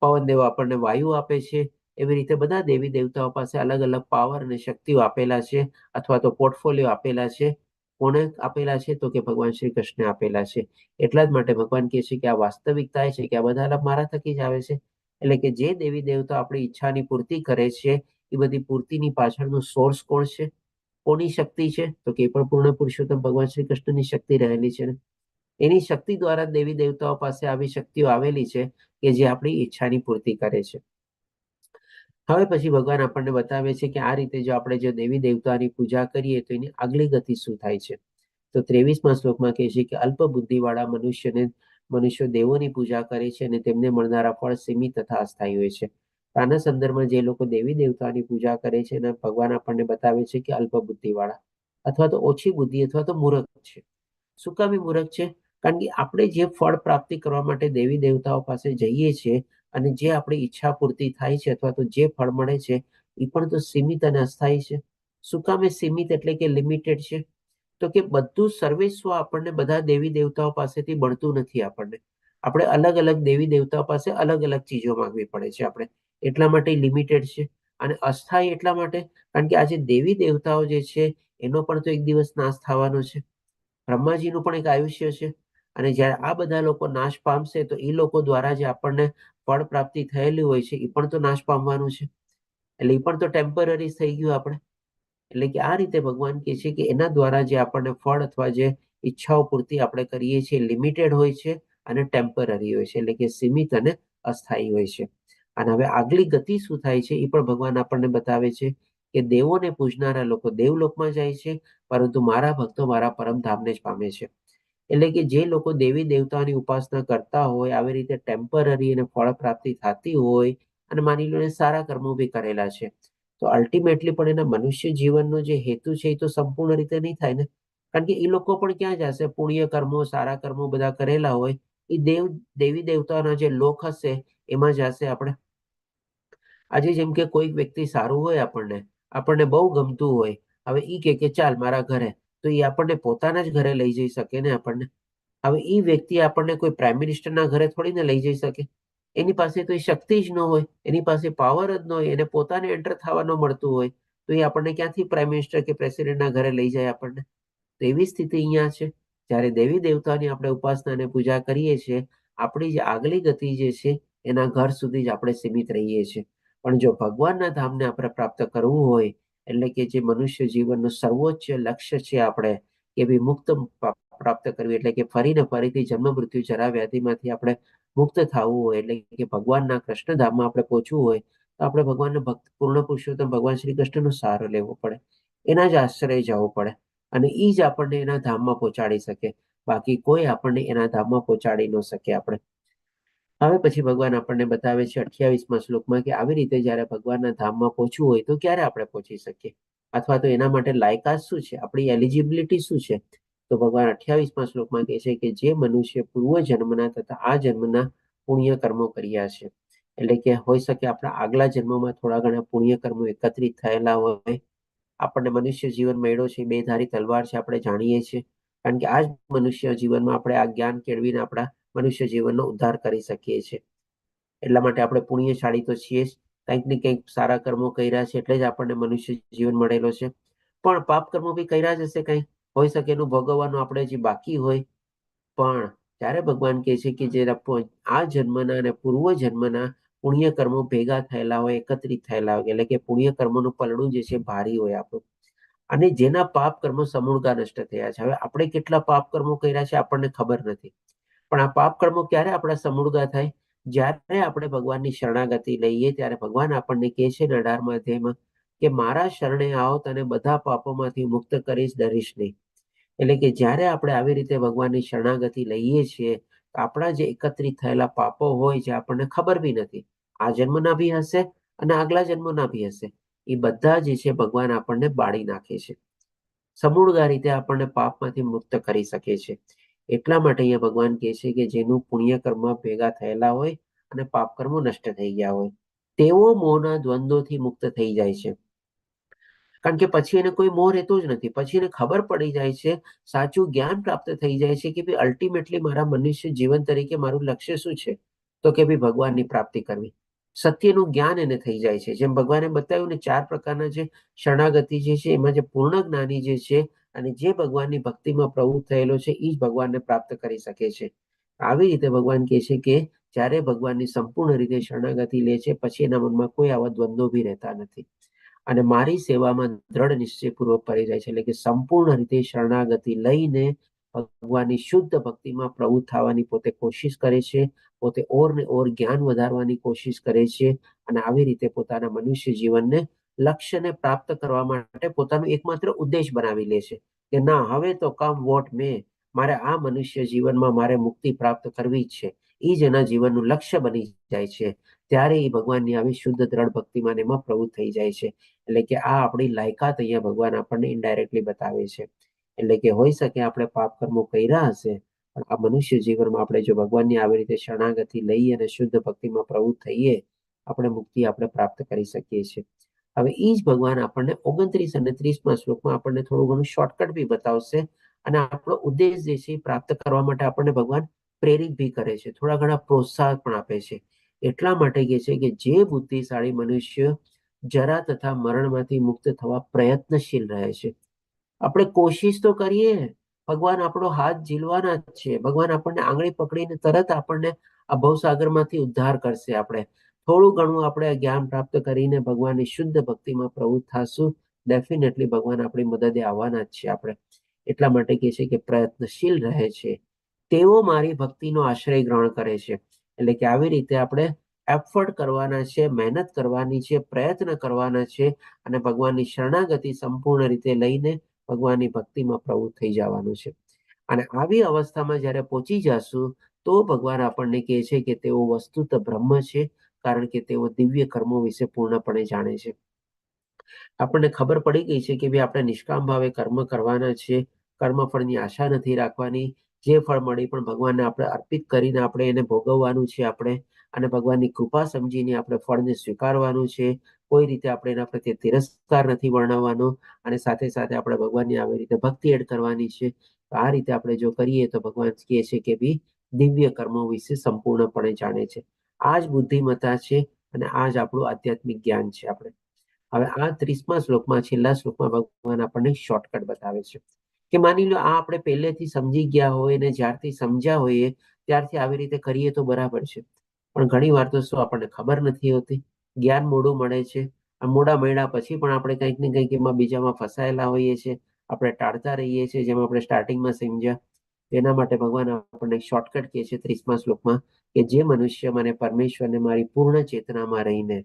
પવનદેવ આપણને વાયુ આપે છે. એવી રીતે બધા દેવી દેવતાઓ પાસે અલગ અલગ પાવર અને શક્તિઓ આપેલા છે, અથવા તો પોર્ટફોલિયો આપેલા છે. કોને આપેલા છે? તો કે ભગવાન શ્રી કૃષ્ણ આપેલા છે. એટલા જ માટે ભગવાન કહે છે કે આ વાસ્તવિકતા છે કે આ બધા લાભ મારા થકી જ આવે છે. એટલે કે જે દેવી દેવતા આપણી ઈચ્છાની પૂર્તિ કરે છે, એ બધી પૂર્તિની પાછળનું સોર્સ કોણ છે? કોની શક્તિ છે? તો કે પણ પૂર્ણ પુરુષોત્તમ ભગવાન શ્રી કૃષ્ણની શક્તિ રહેલી છે. એની શક્તિ દ્વારા દેવી દેવતાઓ પાસે આવી શક્તિઓ આવેલી છે કે જે આપણી ઈચ્છાની પૂર્તિ કરે છે. હવે પછી ભગવાન આપણને બતાવે છે કે આ રીતે જો આપણે જો દેવી દેવતાની પૂજા કરીએ તો એની આગલી ગતિ શું થાય છે. તો 23મા શ્લોકમાં કહે છે કે અલ્પ બુદ્ધિવાળા મનુષ્યો દેવોની પૂજા કરે છે અને તેમને મળનારા ફળ સીમિત તથા અસ્થાયી હોય છે. આના સંદર્ભમાં જે લોકો દેવી દેવતાની પૂજા કરે છે એના ભગવાન આપણને બતાવે છે કે અલ્પ બુદ્ધિવાળા, અથવા તો ઓછી બુદ્ધિ, અથવા તો મૂર્ખ છે. શું કામ મૂર્ખ છે? કારણ કે આપણે જે ફળ પ્રાપ્તિ કરવા માટે દેવી દેવતાઓ પાસે જઈએ છીએ અને જે આપણી ઈચ્છા પૂર્તિ થાય છે, અથવા તો જે ફળ મળે છે, એ પણ તો સીમિત અને અસ્થાયી છે. શું કામ એ સીમિત એટલે કે લિમિટેડ છે? તો કે બધું સર્વેસ્વ આપણને બધા દેવી દેવતાઓ પાસેથી મળતું નથી. આપણે અલગ અલગ દેવી દેવતાઓ પાસે અલગ અલગ ચીજો માંગવી પડે છે. આપણે એટલા માટે લિમિટેડ છે. અને અસ્થાયી એટલા માટે કારણ કે આજે દેવી દેવતાઓ જે છે એનો પણ તો એક દિવસ નાશ થવાનો છે. બ્રહ્માજીનું પણ એક આયુષ્ય છે. અને જ્યારે આ બધા લોકો નાશ પામશે તો એ લોકો દ્વારા જે આપણને ફળ પ્રાપ્તિ થયેલી હોય છે એ પણ તો નાશ પામવાનું છે. એટલે એ પણ તો ટેમ્પરરી થઈ ગયું આપણે. એટલે કે આ રીતે ભગવાન કહે છે કે એના દ્વારા જે આપણને ફળ અથવા જે ઈચ્છાઓ પૂર્તિ આપણે કરીએ છીએ લિમિટેડ હોય છે અને ટેમ્પરરી હોય છે. એટલે કે સીમિત અને અસ્થાયી હોય છે. અને હવે આગલી ગતિ શું થાય છે એ પણ ભગવાન આપણને બતાવે છે કે દેવોને પૂજનારા લોકો દેવલોકમાં જાય છે, પરંતુ મારા ભક્તો મારા પરમધામને જ પામે છે. એટલે કે જે લોકો દેવી દેવતાની ઉપાસના કરતા હોય, આવી રીતે ટેમ્પરરી અને ફળ પ્રાપ્તિ થતી હોય, અને માની લો સારા કર્મો બી કરેલા છે, તો અલ્ટિમેટલી પણ એના મનુષ્ય જીવનનો જે હેતુ છે એ તો સંપૂર્ણ રીતે નહીં થાય ને. કારણ કે એ લોકો પણ ક્યાં જશે? પુણ્ય કર્મો, સારા કર્મો બધા કરેલા હોય એ દેવી દેવતાના જે લોક હશે એમાં જશે. આપણે આજે જેમ કે કોઈક વ્યક્તિ સારું હોય, આપણને બહુ ગમતું હોય, હવે ઈ કે ચાલ મારા ઘરે, તો એ આપણને પોતાના જ ઘરે લઈ જઈ શકે ને આપણને. હવે ઈ વ્યક્તિ આપણને કોઈ પ્રાઇમ મિનિસ્ટરના ઘરે થોડીને લઈ જઈ શકે. એની પાસે તો એ શક્તિ જ ન હોય, એની પાસે પાવર જ ન હોય, એને પોતાને એન્ટર થવા ન મળતું હોય, તો એ આપણને ક્યાંથી પ્રાઇમ મિનિસ્ટર કે પ્રેસિડેન્ટના ઘરે લઈ જાય આપણને? તો એવી સ્થિતિ અહીંયા છે. જ્યારે દેવી દેવતાની આપણે ઉપાસના અને પૂજા કરીએ છીએ, આપણી જે આગલી ગતિ જે છે એના ઘર સુધી જ આપણે સીમિત રહીએ છીએ. પણ જો ભગવાનના ધામને આપણે પ્રાપ્ત કરવું હોય, એટલે કે જે મનુષ્ય જીવનનું સર્વોચ્ચ લક્ષ્ય છે આપણે કે ભઈ મુક્ત પ્રાપ્ત કરવી, એટલે કે ફરીને ફરીથી જન્મ મૃત્યુ જરા વ્યાધિમાંથી આપણે મુક્ત થવું હોય, એટલે કે ભગવાનના કૃષ્ણ ધામમાં આપણે પહોંચવું હોય, તો આપણે ભગવાનનો ભક્ત પૂર્ણ પુરુષોત્તમ ભગવાન શ્રી કૃષ્ણનો સહારો લેવો પડે, એના જ આશ્રય જવું પડે, અને એ જ આપણને એના ધામમાં પહોંચાડી શકે. બાકી કોઈ આપણને એના ધામમાં પહોંચાડી ન શકે. આપણે હવે પછી ભગવાન આપણને બતાવે છે 28મા શ્લોકમાં કે આવી રીતે જ્યારે ભગવાનના ધામમાં પહોંચવું હોય તો ક્યારે આપણે પહોંચી શકીએ, અથવા તો એના માટે લાયકાત શું છે, આપણી એલિજિબિલિટી શું છે. તો ભગવાન 28મા શ્લોકમાં કહે છે કે જે મનુષ્ય પૂર્વ જન્મના તથા આ જન્મના પુણ્ય કર્મો કર્યા છે, એટલે કે હોઈ શકે આપણા આગલા જન્મમાં થોડા ઘણા પુણ્ય કર્મો એકત્રિત થયેલા હોય. આપણને મનુષ્ય જીવન મળ્યો છે, બે ધારી તલવાર છે, આપણે જાણીએ છીએ. કારણ કે આ જ મનુષ્ય જીવનમાં આપણે આ જ્ઞાન કેળવીને આપણા મનુષ્ય જીવનનો ઉદ્ધાર કરી શકીએ છીએ. એટલા માટે આપણે પુણ્યશાળી તો છીએ જ, કંઈક ને કંઈક સારા કર્મો કર્યા છે એટલે જ આપણને મનુષ્ય જીવન મળેલો છે. પણ પાપ કર્મો બી કર્યા જ હશે, કંઈ હોઈ શકે એનું ભોગવવાનું આપણે જે બાકી હોય. પણ ત્યારે ભગવાન કહે છે કે જે આ જન્મના અને પૂર્વ જન્મના પુણ્ય કર્મો ભેગા થયેલા હોય, એકત્રિત થયેલા હોય, એટલે કે પુણ્ય કર્મોનું પલડું જે છે ભારી હોય આપણું, અને જેના પાપ કર્મો સમૂળગા નષ્ટ થયા છે. હવે આપણે કેટલા પાપ કર્મો કર્યા છે આપણને ખબર નથી, પણ આ પાપ કર્મો ક્યારે આપણા સમૂળગા થાય? જ્યારે આપણે ભગવાનની શરણાગતિ લઈએ, ત્યારે ભગવાન આપણને કહે છે 18મા અધ્યાયમાં કે મારા શરણે આવો તને બધા પાપોમાંથી મુક્ત કરીશ, ડરીશ નહીં. એટલે કે જ્યારે આપણે આવી રીતે ભગવાનની શરણાગતિ લઈએ છીએ, તો આપણા જે એકત્રિત થયેલા પાપો હોય, જે આપણને ખબર બી નથી, આ જન્મના બી હશે અને આગલા જન્મના બી હશે, એ બધા જે છે ભગવાન આપણને બાળી નાખે છે, સમૂળગા રીતે આપણને પાપમાંથી મુક્ત કરી શકે છે. એટલા માટે અહીંયા ભગવાન કહે છે કે જેનું પુણ્ય કર્મ ભેગા થયેલા હોય અને પાપ કર્મો નષ્ટ થઈ ગયા હોય, તેઓ મોહના દ્વંદ્વોથી મુક્ત થઈ જાય છે. કારણ કે પછી એને કોઈ મોહ રહેતો જ નથી. પછી એને ખબર પડી જાય છે, સાચું જ્ઞાન પ્રાપ્ત થઈ જાય છે કે ભાઈ અલ્ટિમેટલી મારા મનુષ્ય જીવન તરીકે મારું લક્ષ્ય શું છે, તો કે ભાઈ ભગવાનની પ્રાપ્તિ કરવી. સત્યનું જ્ઞાન એને થઈ જાય છે. જેમ ભગવાને બતાવ્યું ને 4 પ્રકારના જે શરણાગતિ જે છે, એમાં જે પૂર્ણ જ્ઞાની જે છે અને જે ભગવાનની ભક્તિમાં પ્રવૃત્ત થયેલો છે, એ જ ભગવાનને પ્રાપ્ત કરી શકે છે. આવી રીતે ભગવાન કહે છે કે જ્યારે ભગવાનની સંપૂર્ણ રીતે શરણાગતિ લે છે, પછી એના મનમાં કોઈ આવા દ્વંદ્વો બી રહેતા નથી, અને મારી સેવામાં દ્રઢ નિશ્ચયપૂર્વક પડી જાય છે. એટલે કે સંપૂર્ણ રીતે શરણાગતિ લઈને ભગવાનની શુદ્ધ ભક્તિમાં પ્રવૃત્ત થવાની પોતે કોશિશ કરે છે, પોતે ઓર ને ઓર જ્ઞાન વધારવાની કોશિશ કરે છે, અને આવી રીતે પોતાના મનુષ્ય જીવનને લક્ષ્યને પ્રાપ્ત કરવા માટે પોતાનું એકમાત્ર ઉદ્દેશ બનાવી લે છે કે ના, હવે તો કમ વોટ મે, મારે આ મનુષ્ય જીવનમાં મારે મુક્તિ પ્રાપ્ત કરવી જ છે. એ જ એના જીવનનું લક્ષ્ય બની જાય છે. ત્યારે એ ભગવાનની આવી શુદ્ધ દ્રઢ ભક્તિમાં એમાં પ્રવૃત્ત થઈ જાય છે. એટલે કે આ આપણી લાયકાત અહીંયા ભગવાન આપણને ઇનડાયરેક્ટલી બતાવે છે. એટલે કે હોઈ શકે આપણે પાપ કર્મો કર્યા હશે, પણ આ મનુષ્ય જીવનમાં આપણે જો ભગવાનની આવી રીતે શરણાગતિ લઈએ અને શુદ્ધ ભક્તિમાં પ્રવૃત્ત થઈએ, આપણે મુક્તિ આપણે પ્રાપ્ત કરી શકીએ છીએ. હવે એ જ ભગવાન આપણને 29 અને 30મા શ્લોકમાં આપણને થોડું ઘણું શોર્ટકટ બી બતાવશે, અને આપણો ઉદ્દેશ જે છે પ્રાપ્ત કરવા માટે આપણને ભગવાન પ્રેરિત બી કરે છે, થોડા ઘણા પ્રોત્સાહન પણ આપે છે. એટલા માટે કહે છે કે જે બુદ્ધિશાળી મનુષ્ય જરા તથા મરણમાંથી મુક્ત થવા પ્રયત્નશીલ રહે છે. આપણે કોશિશ તો કરીએ, ભગવાન આપણો હાથ ઝીલવાના જ છે. ભગવાન આપણને આંગળી પકડીને તરત આપણને આ ભવસાગરમાંથી ઉદ્ધાર કરશે. આપણે થોડું ઘણું આપણે જ્ઞાન પ્રાપ્ત કરીને ભગવાનની શુદ્ધ ભક્તિમાં પ્રવૃત્ત થશું, ડેફિનેટલી ભગવાન આપણી મદદે આવવાના જ છે. આપણે એટલા માટે કહે છે કે પ્રયત્નશીલ રહે છે, તેઓ મારી ભક્તિનો આશ્રય ગ્રહણ કરે છે. એટલે કે આવી રીતે આપણે એફર્ટ કરવાના છે, મહેનત કરવાની છે, પ્રયત્ન કરવાના છે અને ભગવાનની શરણાગતિ સંપૂર્ણ રીતે લઈને ભગવાનની ભક્તિમાં પ્રવૃત્ત થઈ જવાનું છે. અને આવી અવસ્થામાં જ્યારે પહોંચી જશું તો ભગવાન આપણને કહે છે કે તેઓ વસ્તુત બ્રહ્મ છે, કારણ કે તેઓ દિવ્ય કર્મો વિશે પૂર્ણપણે જાણે છે. આપણને ખબર પડી ગઈ છે કે ભાઈ આપણે નિષ્કામ ભાવે કર્મ કરવાના છે, કર્મફળની આશા નથી રાખવાની, જે ફળ મળી પણ ભગવાનને આપણે અર્પિત કરીને આપણે એને ભોગવવાનું છે આપણે, અને ભગવાનની કૃપા સમજીને આપણે ફળને સ્વીકારવાનું છે. કોઈ રીતે આપણે એના પ્રત્યે તિરસ્કાર નથી વર્ણવવાનો, અને સાથે સાથે આપણે ભગવાનની આવી રીતે ભક્તિ એડ કરવાની છે. આ રીતે આપણે જો કરીએ તો ભગવાન કહે છે કે ભાઈ દિવ્ય કર્મો વિશે સંપૂર્ણપણે જાણે છે. આ જ બુદ્ધિમત્તા છે અને આ જ આપણું આધ્યાત્મિક જ્ઞાન છે. આપણે હવે આ 30મા શ્લોકમાં, છેલ્લા શ્લોકમાં ભગવાન આપણને શોર્ટકટ બતાવે છે કે માની લો આ આપણે પહેલેથી સમજી ગયા હોય ને જ્યારથી સમજ્યા હોઈએ ત્યારથી આવી રીતે કરીએ તો બરાબર છે, પણ ઘણી વાર તો શું આપણને ખબર નથી હોતી, જ્ઞાન મોડું મળે છે. મોડા મળ્યા પછી પણ આપણે કંઈક ને કંઈક એમાં બીજામાં ફસાયેલા હોઈએ છીએ, આપણે ટાળતા રહીએ છીએ, જેમ આપણે સ્ટાર્ટિંગમાં સમજ્યા. તેના માટે ભગવાન આપણને શોર્ટકટ કહે છે 30મા શ્લોકમાં કે જે મનુષ્ય મને પરમેશ્વરને મારી પૂર્ણ ચેતનામાં રહીને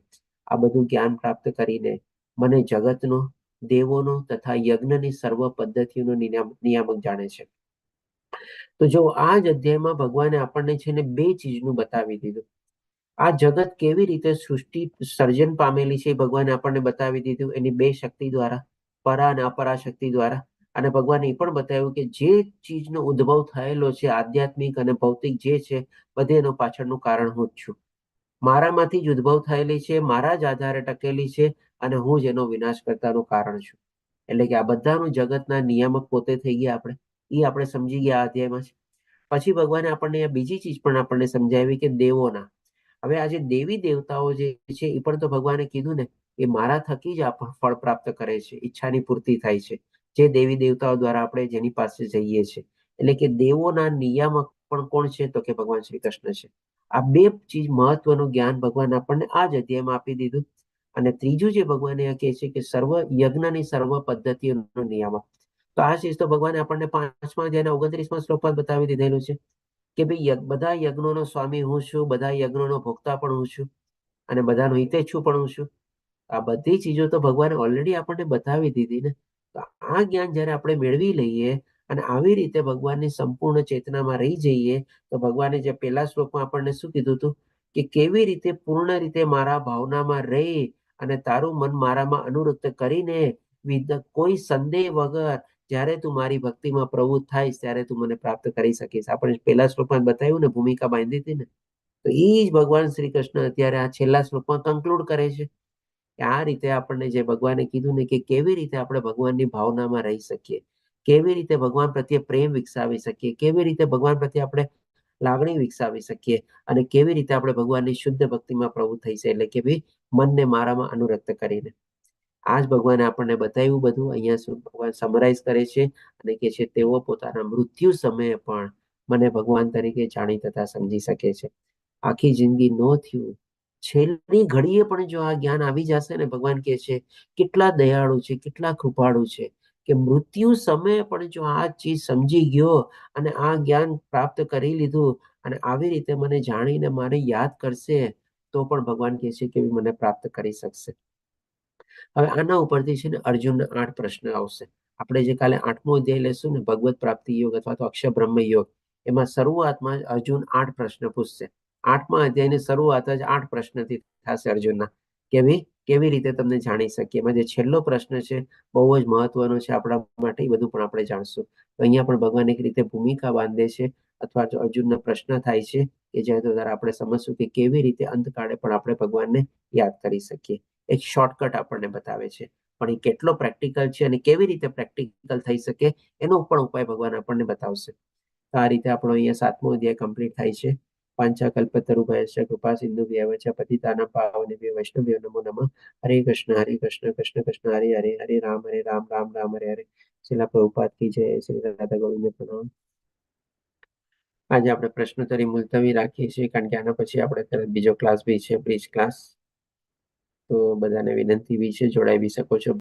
આ બધું જ્ઞાન પ્રાપ્ત કરીને મને જગતનો, દેવોનો તથા યજ્ઞની સર્વ પદ્ધતિઓનો નિયામક જાણે છે. તો જો આ જ અધ્યાયમાં ભગવાને આપણને છે ને બે ચીજનું બતાવી દીધું. આ જગત કેવી રીતે સૃષ્ટિ સર્જન પામેલી છે ભગવાને આપણને બતાવી દીધું એની બે શક્તિ દ્વારા, પરા અને અપરા શક્તિ દ્વારા. અને ભગવાને એ પણ બતાવ્યું કે જે ચીજનો ઉદ્ભવ થયેલો છે આધ્યાત્મિક અને ભૌતિક જે છે બધે એનો પાછળનું કારણ હું જ છું. મારામાંથી જ ઉદ્ભવ થયેલી છે, મારા જ આધારે ટકેલી છે અને હું જ એનો વિનાશ કરતાનું કારણ છું. એટલે કે આ બધાનું જગતના નિયામક પોતે થઈ ગયા આપણે, એ આપણે સમજી ગયા આ અધ્યાયમાં છે. પછી ભગવાને આપણને બીજી ચીજ પણ આપણને સમજાવી કે દેવોના. હવે આજે દેવી દેવતાઓ જે છે એ પણ તો ભગવાને કીધું ને એ મારા થકી જ ફળ પ્રાપ્ત કરે છે, ઈચ્છાની પૂર્તિ થાય છે, જે દેવી દેવતાઓ દ્વારા આપણે જેની પાસે જઈએ છીએ. એટલે કે દેવોના નિયામક પણ કોણ છે તો કે ભગવાન શ્રી કૃષ્ણ છે. આ બે ચીજ મહત્વનું જ્ઞાન ભગવાન આપણને આ જ અધ્યાયમાં આપી દીધું. અને ત્રીજું જે ભગવાને કહે છે કે સર્વ યજ્ઞની સર્વ પદ્ધતિઓનો નિયામક. તો આ ચીજ તો ભગવાને આપણને 5મા અધ્યાયના 29મા શ્લોકમાં બતાવી દીધેલું છે કે ભાઈ બધા યજ્ઞોનો સ્વામી હું છું, બધા યજ્ઞોનો ભોગતા પણ હું છું અને બધાનો હિતેચ્છુ પણ હું છું. આ બધી ચીજો તો ભગવાને ઓલરેડી આપણને બતાવી દીધી ને. તો આ જ્ઞાન જ્યારે આપણે મેળવી લઈએ અને આવી રીતે ભગવાનની સંપૂર્ણ ચેતનામાં રહી જઈએ તો ભગવાને જે પહેલા શ્લોકમાં આપણને શું કીધું હતું કે કેવી રીતે પૂર્ણ રીતે મારા ભાવનામાં રહી અને તારું મન મારામાં અનુરક્ત કરીને કોઈ સંદેહ વગર જ્યારે તું મારી ભક્તિમાં પ્રવૃત્ત થાઈશ ત્યારે તું મને પ્રાપ્ત કરી શકીશ. આપણે પહેલા શ્લોકમાં બતાવ્યું ને, ભૂમિકા બાંધી હતી ને, તો એ જ ભગવાન શ્રી કૃષ્ણ અત્યારે આ છેલ્લા શ્લોકમાં કન્ક્લુડ કરે છે કે આ રીતે આપણને જે ભગવાને કીધું ને કે કેવી રીતે આપણે ભગવાનની ભાવનામાં રહી શકીએ, કેવી રીતે ભગવાન પ્રત્યે પ્રેમ વિકસાવી શકીએ, કેવી રીતે ભગવાન પ્રત્યે આપણે લાગણી વિકસાવી શકીએ અને કેવી રીતે આપણે ભગવાનની શુદ્ધ ભક્તિમાં પ્રવૃત્ત થઈ છે, એટલે કે ભાઈ મનને મારામાં અનુરક્ત કરીને. આ જ ભગવાને આપણને બતાવ્યું બધું. અહીંયા ભગવાન સમરાઈઝ કરે છે અને કે છે તેઓ પોતાના મૃત્યુ સમયે પણ મને ભગવાન તરીકે જાણી તથા સમજી શકે છે. આખી જિંદગી નો થયું, છેલ્લી ઘડીએ પણ જો આ જ્ઞાન આવી જશે ને, ભગવાન કહે છે કેટલા દયાળુ છે, કેટલા કૃપાળુ છે કે મૃત્યુ સમયે પણ જો આ ચીજ સમજી ગયો અને આ જ્ઞાન પ્રાપ્ત કરી લીધું અને આવી રીતે મને જાણીને મારે યાદ કરશે તો પણ ભગવાન કહે છે કે મને પ્રાપ્ત કરી શકશે. હવે આના ઉપરથી છે ને અર્જુનના 8 પ્રશ્ન આવશે. આપણે જે કાલે 8મો અધ્યાય લેશું ને, ભગવત પ્રાપ્તિ યોગ અથવા તો અક્ષર બ્રહ્મ યોગ, એમાં શરૂઆતમાં જ અર્જુન 8 પ્રશ્ન પૂછશે. 8મા અધ્યાયની શરૂઆત જ 8 પ્રશ્નથી થશે અર્જુનના કે ભાઈ કેવી રીતે તમને જાણી શકીએ. એમાં જે છેલ્લો પ્રશ્ન છે બહુ જ મહત્વનો છે આપણા માટે, એ બધું પણ આપણે જાણશું. તો અહીંયા પણ ભગવાન એક રીતે ભૂમિકા બાંધે છે અથવા તો અર્જુનના પ્રશ્ન થાય છે કે જ્યાં દ્વારા આપણે સમજશું કે કેવી રીતે અંતકાળે પણ આપણે ભગવાનને યાદ કરી શકીએ. એક શોર્ટકટ આપણને બતાવે છે, પણ એ કેટલો પ્રેક્ટિકલ છે અને કેવી રીતે પ્રેક્ટિકલ થઈ શકે એનો પણ ઉપાય ભગવાન આપણને બતાવશે. તો આ રીતે આપણો અહીંયા 7મો અધ્યાય કમ્પ્લીટ થાય છે. પાંચાકલ્પતરુભ્યશ્ચ કૃપા સિંધુભ્યઃ ચ પતિતાનાં પાવનેભ્યો વૈષ્ણવેભ્યો નમો નમઃ. હરે કૃષ્ણ કૃષ્ણ કૃષ્ણ હરે હરે, હરે રામ રામ રામ હરે હરે. શ્રીલા પ્રભુપાદ કી જય. શ્રી રાધા ગોવિંદ પ્રણામ. આજે આપણે પ્રશ્નોત્તરી મુલતવી રાખીએ છીએ કારણ કે આના પછી આપણે તરત બીજો ક્લાસ બી છે, બ્રિજ ક્લાસ. તો બધાને વિનંતી બી છે, જોડાઈ બી શકો છો.